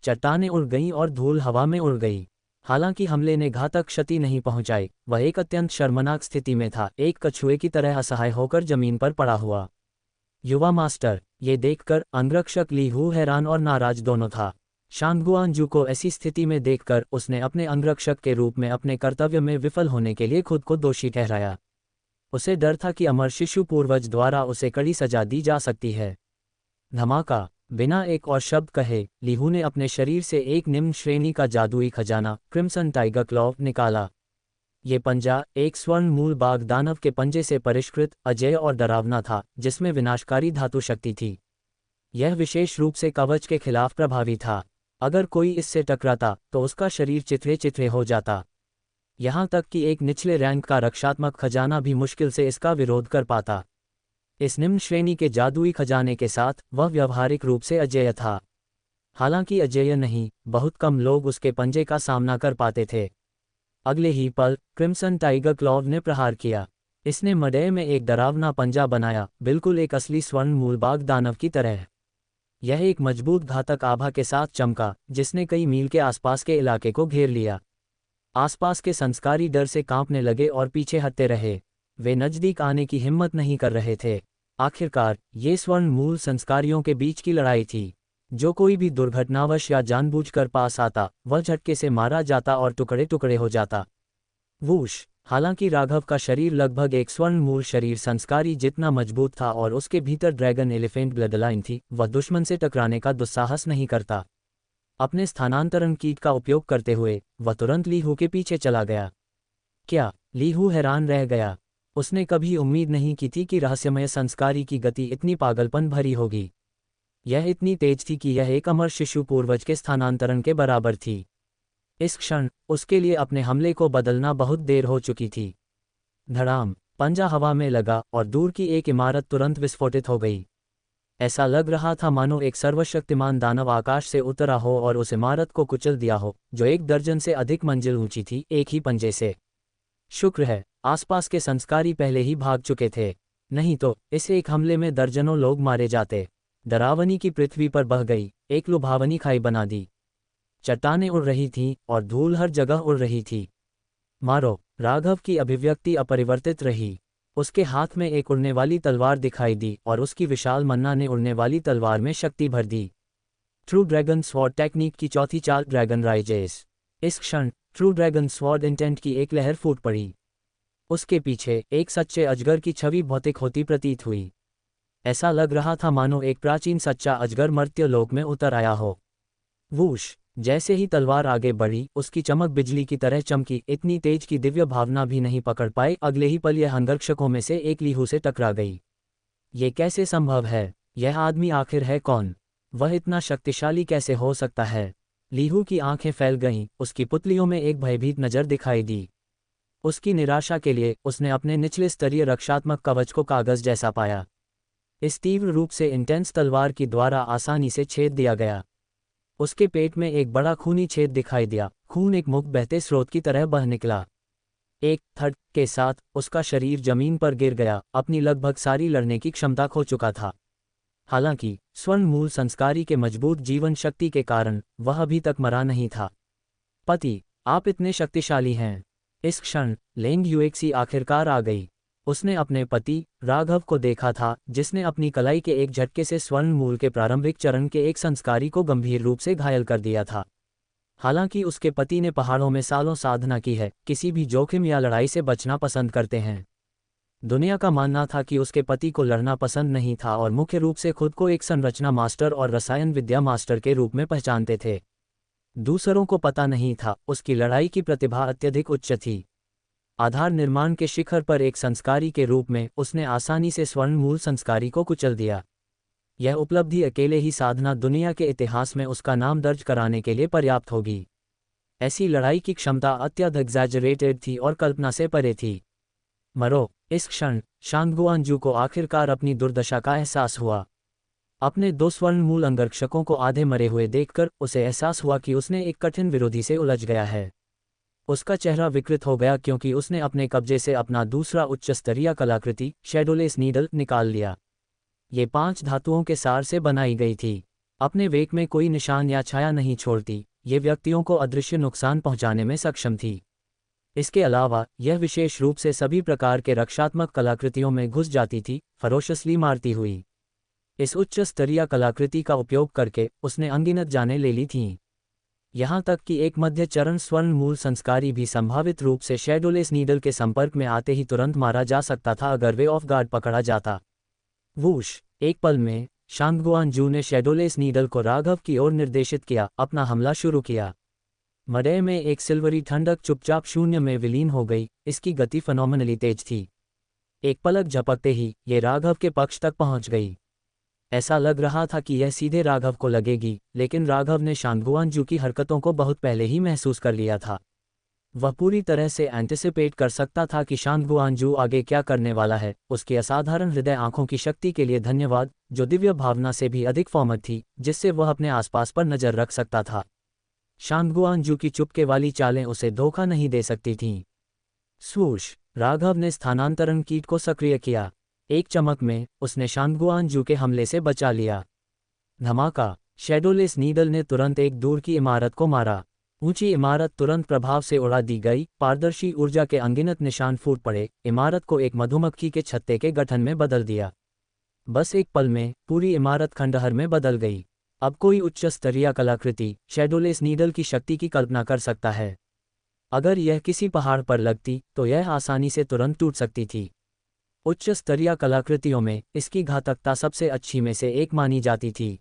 Speaker 1: चट्टानें उड़ गईं और धूल हवा में उड़ गई। हालांकि हमले ने घातक क्षति नहीं पहुंचाई, वह एक अत्यंत शर्मनाक स्थिति में था, एक कछुए की तरह असहाय होकर जमीन पर पड़ा हुआ। युवा मास्टर! ये देखकर अंगरक्षक ली हू हैरान और नाराज दोनों था। शांगगुआन जू को ऐसी स्थिति में देखकर उसने अपने अंगरक्षक के रूप में अपने कर्तव्य में विफल होने के लिए खुद को दोषी ठहराया। उसे डर था कि अमर शिशु पूर्वज द्वारा उसे कड़ी सजा दी जा सकती है। धमाका! बिना एक और शब्द कहे लीहू ने अपने शरीर से एक निम्न श्रेणी का जादुई खजाना क्रिम्सन टाइगर क्लॉव निकाला। ये पंजा एक स्वर्ण मूल बाघ दानव के पंजे से परिष्कृत, अजेय और डरावना था, जिसमें विनाशकारी धातु शक्ति थी। यह विशेष रूप से कवच के खिलाफ प्रभावी था। अगर कोई इससे टकराता तो उसका शरीर चिथड़े चिथड़े हो जाता। यहाँ तक कि एक निचले रैंक का रक्षात्मक खजाना भी मुश्किल से इसका विरोध कर पाता। इस निम्न श्रेणी के जादुई खजाने के साथ वह व्यवहारिक रूप से अजेय था। हालांकि अजेय नहीं, बहुत कम लोग उसके पंजे का सामना कर पाते थे। अगले ही पल क्रिम्सन टाइगर क्लॉव ने प्रहार किया। इसने मडे में एक डरावना पंजा बनाया, बिल्कुल एक असली स्वर्ण मूल बाघ दानव की तरह। यह एक मजबूत घातक आभा के साथ चमका, जिसने कई मील के आसपास के इलाके को घेर लिया। आसपास के संस्कारी डर से कांपने लगे और पीछे हटते रहे। वे नजदीक आने की हिम्मत नहीं कर रहे थे। आखिरकार ये स्वर्ण मूल संस्कारियों के बीच की लड़ाई थी। जो कोई भी दुर्घटनावश या जानबूझकर पास आता, वह झटके से मारा जाता और टुकड़े टुकड़े हो जाता। वूश! हालांकि राघव का शरीर लगभग एक स्वर्ण मूल शरीर संस्कारी जितना मजबूत था और उसके भीतर ड्रैगन एलिफेंट ब्लडलाइन थी, वह दुश्मन से टकराने का दुस्साहस नहीं करता। अपने स्थानांतरण कीट का उपयोग करते हुए वह तुरंत ली हू के पीछे चला गया। क्या? ली हू हैरान रह गया। उसने कभी उम्मीद नहीं की थी कि रहस्यमय संस्कारी की गति इतनी पागलपन भरी होगी। यह इतनी तेज थी कि यह एक अमर शिशु पूर्वज के स्थानांतरण के बराबर थी। इस क्षण उसके लिए अपने हमले को बदलना बहुत देर हो चुकी थी। धड़ाम! पंजा हवा में लगा और दूर की एक इमारत तुरंत विस्फोटित हो गई। ऐसा लग रहा था मानो एक सर्वशक्तिमान दानव आकाश से उतरा हो और उस इमारत को कुचल दिया हो, जो 1 दर्जन से अधिक मंजिल ऊंची थी, एक ही पंजे से। शुक्र है आसपास के संस्कारी पहले ही भाग चुके थे, नहीं तो इस एक हमले में दर्जनों लोग मारे जाते। डरावनी की पृथ्वी पर बह गई, एक लुभावनी खाई बना दी। चट्टानें उड़ रही थीं और धूल हर जगह उड़ रही थी। मारो! राघव की अभिव्यक्ति अपरिवर्तित रही। उसके हाथ में एक उड़ने वाली तलवार दिखाई दी और उसकी विशाल मन्ना ने उड़ने वाली तलवार में शक्ति भर दी। ट्रू ड्रैगन स्वॉर्ड टेक्निक की चौथी चाल ड्रैगन राइजेस। इस क्षण ट्रू ड्रैगन स्वॉर्ड इंटेंट की एक लहर फूट पड़ी। उसके पीछे एक सच्चे अजगर की छवि भौतिक होती प्रतीत हुई। ऐसा लग रहा था मानो एक प्राचीन सच्चा अजगर मर्त्यलोक में उतर आया हो। वूश! जैसे ही तलवार आगे बढ़ी, उसकी चमक बिजली की तरह चमकी, इतनी तेज कि दिव्य भावना भी नहीं पकड़ पाई। अगले ही पल यह अंगरक्षकों में से एक लीहू से टकरा गई। ये कैसे संभव है? यह आदमी आखिर है कौन? वह इतना शक्तिशाली कैसे हो सकता है? लीहू की आंखें फैल गईं, उसकी पुतलियों में एक भयभीत नज़र दिखाई दी। उसकी निराशा के लिए उसने अपने निचले स्तरीय रक्षात्मक कवच को कागज जैसा पाया। इस तीव्र रूप से इंटेंस तलवार की द्वारा आसानी से छेद दिया गया। उसके पेट में एक बड़ा खूनी छेद दिखाई दिया। खून एक मुक्त बहते स्रोत की तरह बह निकला। एक थट के साथ उसका शरीर जमीन पर गिर गया, अपनी लगभग सारी लड़ने की क्षमता खो चुका था। हालांकि स्वर्ण मूल संस्कारी के मजबूत जीवन शक्ति के कारण वह अभी तक मरा नहीं था। पति, आप इतने शक्तिशाली हैं। इस क्षण लेंग युएक्सी आखिरकार आ गई। उसने अपने पति राघव को देखा था, जिसने अपनी कलाई के एक झटके से स्वर्ण मूल के प्रारंभिक चरण के एक संस्कारी को गंभीर रूप से घायल कर दिया था। हालांकि उसके पति ने पहाड़ों में सालों साधना की है, किसी भी जोखिम या लड़ाई से बचना पसंद करते हैं। दुनिया का मानना था कि उसके पति को लड़ना पसंद नहीं था और मुख्य रूप से खुद को एक संरचना मास्टर और रसायन विद्या मास्टर के रूप में पहचानते थे। दूसरों को पता नहीं था उसकी लड़ाई की प्रतिभा अत्यधिक उच्च थी। आधार निर्माण के शिखर पर एक संस्कारी के रूप में उसने आसानी से स्वर्ण मूल संस्कारी को कुचल दिया। यह उपलब्धि अकेले ही साधना दुनिया के इतिहास में उसका नाम दर्ज कराने के लिए पर्याप्त होगी। ऐसी लड़ाई की क्षमता अत्यधिक एग्जैजरेटेड थी और कल्पना से परे थी। मरो! इस क्षण शांगगुआनजू को आखिरकार अपनी दुर्दशा का एहसास हुआ। अपने 2 स्वर्ण मूल अंगरक्षकों को आधे मरे हुए देखकर उसे एहसास हुआ कि उसने एक कठिन विरोधी से उलझ गया है। उसका चेहरा विकृत हो गया क्योंकि उसने अपने कब्जे से अपना दूसरा उच्च स्तरीय कलाकृति शैडोलेस नीडल निकाल लिया। ये 5 धातुओं के सार से बनाई गई थी। अपने वेग में कोई निशान या छाया नहीं छोड़ती, ये व्यक्तियों को अदृश्य नुकसान पहुंचाने में सक्षम थी। इसके अलावा यह विशेष रूप से सभी प्रकार के रक्षात्मक कलाकृतियों में घुस जाती थी, फरोशसली मारती हुई। इस उच्च स्तरीय कलाकृति का उपयोग करके उसने अनगिनत जानें ले ली थीं। यहाँ तक कि एक मध्य चरण स्वर्ण मूल संस्कारी भी संभावित रूप से शैडोलेस नीडल के संपर्क में आते ही तुरंत मारा जा सकता था अगर वे ऑफ गार्ड पकड़ा जाता। वूश! एक पल में शांगगुआनजू ने शैडोलेस नीडल को राघव की ओर निर्देशित किया, अपना हमला शुरू किया। मडे में एक सिल्वरी ठंडक चुपचाप शून्य में विलीन हो गई। इसकी गति फेनोमेनली तेज थी। एक पलक झपकते ही ये राघव के पक्ष तक पहुंच गई। ऐसा लग रहा था कि यह सीधे राघव को लगेगी, लेकिन राघव ने शांगगुआनजू की हरकतों को बहुत पहले ही महसूस कर लिया था। वह पूरी तरह से एंटिसिपेट कर सकता था कि शांगगुआनजू आगे क्या करने वाला है। उसकी असाधारण हृदय आंखों की शक्ति के लिए धन्यवाद, जो दिव्य भावना से भी अधिक फॉर्मट थी, जिससे वह अपने आसपास पर नजर रख सकता था। शांगगुआनजू की चुपके वाली चालें उसे धोखा नहीं दे सकती थीं। स्वूश! राघव ने स्थानांतरण कीट को सक्रिय किया। एक चमक में उसने शांगगुआनजू के हमले से बचा लिया। धमाका! शैडोलेस नीडल ने तुरंत एक दूर की इमारत को मारा। ऊंची इमारत तुरंत प्रभाव से उड़ा दी गई। पारदर्शी ऊर्जा के अनगिनत निशान फूट पड़े, इमारत को एक मधुमक्खी के छत्ते के गठन में बदल दिया। बस एक पल में पूरी इमारत खंडहर में बदल गई। अब कोई उच्च स्तरीय कलाकृति शैडोलेस नीडल की शक्ति की कल्पना कर सकता है। अगर यह किसी पहाड़ पर लगती तो यह आसानी से तुरंत टूट सकती थी। उच्च स्तरीय कलाकृतियों में इसकी घातकता सबसे अच्छी में से एक मानी जाती थी।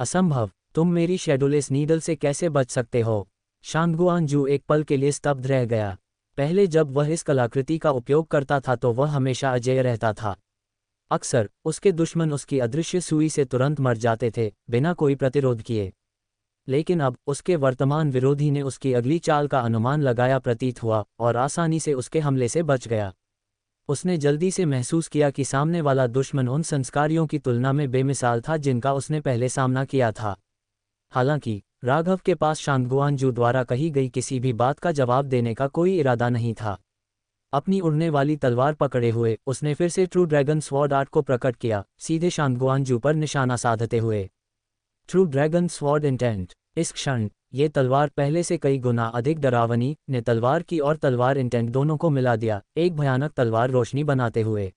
Speaker 1: असंभव! तुम मेरी शेडोलेस नीडल से कैसे बच सकते हो? शांगुआन जू एक पल के लिए स्तब्ध रह गया। पहले जब वह इस कलाकृति का उपयोग करता था तो वह हमेशा अजेय रहता था। अक्सर उसके दुश्मन उसकी अदृश्य सुई से तुरंत मर जाते थे, बिना कोई प्रतिरोध किए। लेकिन अब उसके वर्तमान विरोधी ने उसकी अगली चाल का अनुमान लगाया प्रतीत हुआ और आसानी से उसके हमले से बच गया। उसने जल्दी से महसूस किया कि सामने वाला दुश्मन उन संस्कारियों की तुलना में बेमिसाल था जिनका उसने पहले सामना किया था। हालांकि राघव के पास शांगुआन जू द्वारा कही गई किसी भी बात का जवाब देने का कोई इरादा नहीं था। अपनी उड़ने वाली तलवार पकड़े हुए उसने फिर से ट्रू ड्रैगन स्वॉर्ड आर्ट को प्रकट किया, सीधे शांगुआन जू पर निशाना साधते हुए। True dragon sword intent. इस क्षण ये तलवार पहले से कई गुना अधिक डरावनी ने तलवार की और तलवार इंटेंट दोनों को मिला दिया, एक भयानक तलवार रोशनी बनाते हुए।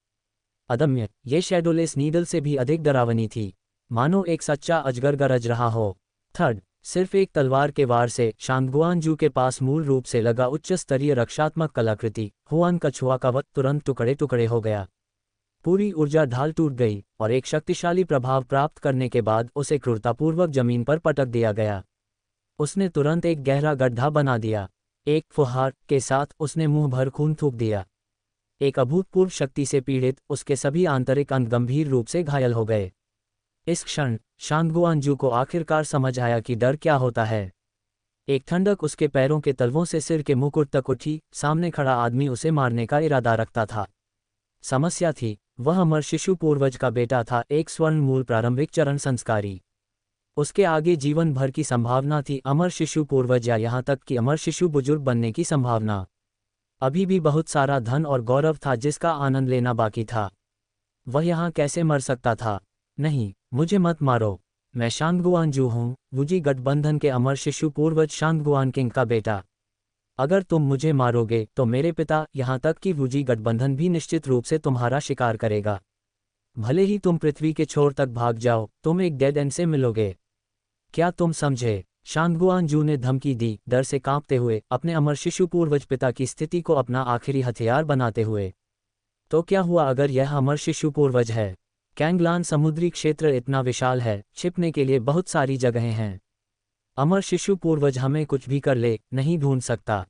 Speaker 1: अदम्य, ये शैडोलेस नीडल से भी अधिक डरावनी थी, मानो एक सच्चा अजगर गरज रहा हो। थर्ड, सिर्फ एक तलवार के वार से शांगुआन जू के पास मूल रूप से लगा उच्च स्तरीय रक्षात्मक कलाकृति हुआन कछुआ का वक्त तुरंत टुकड़े टुकड़े हो गया। पूरी ऊर्जा ढाल टूट गई और एक शक्तिशाली प्रभाव प्राप्त करने के बाद उसे क्रूरतापूर्वक जमीन पर पटक दिया गया। उसने तुरंत एक गहरा गड्ढा बना दिया। एक फुहार के साथ उसने मुंह भर खून थूक दिया। एक अभूतपूर्व शक्ति से पीड़ित उसके सभी आंतरिक अंग गंभीर रूप से घायल हो गए। इस क्षण शांगुआन जू को आखिरकार समझ आया कि डर क्या होता है। एक ठंडक उसके पैरों के तलवों से सिर के मुकुट तक उठी। सामने खड़ा आदमी उसे मारने का इरादा रखता था। समस्या थी, वह अमर शिशु पूर्वज का बेटा था, एक स्वर्ण मूल प्रारंभिक चरण संस्कारी। उसके आगे जीवन भर की संभावना थी, अमर शिशु पूर्वज या यहाँ तक कि अमर शिशु बुजुर्ग बनने की संभावना। अभी भी बहुत सारा धन और गौरव था जिसका आनंद लेना बाकी था। वह यहाँ कैसे मर सकता था? नहीं, मुझे मत मारो, मैं शांगुआन जू हूँ, वुजी गठबंधन के अमर शिशु पूर्वज शांगुआन किंग का बेटा। अगर तुम मुझे मारोगे तो मेरे पिता, यहाँ तक कि वुजी गठबंधन भी निश्चित रूप से तुम्हारा शिकार करेगा। भले ही तुम पृथ्वी के छोर तक भाग जाओ, तुम एक डेड एंड से मिलोगे। क्या तुम समझे? शांगुआन जू ने धमकी दी, डर से कांपते हुए, अपने अमर शिशु पूर्वज पिता की स्थिति को अपना आखिरी हथियार बनाते हुए। तो क्या हुआ अगर यह अमर शिशु पूर्वज है? कैंगलान समुद्री क्षेत्र इतना विशाल है, छिपने के लिए बहुत सारी जगहें हैं। अमर शिशु पूर्वज हमें कुछ भी कर ले नहीं ढूंढ सकता।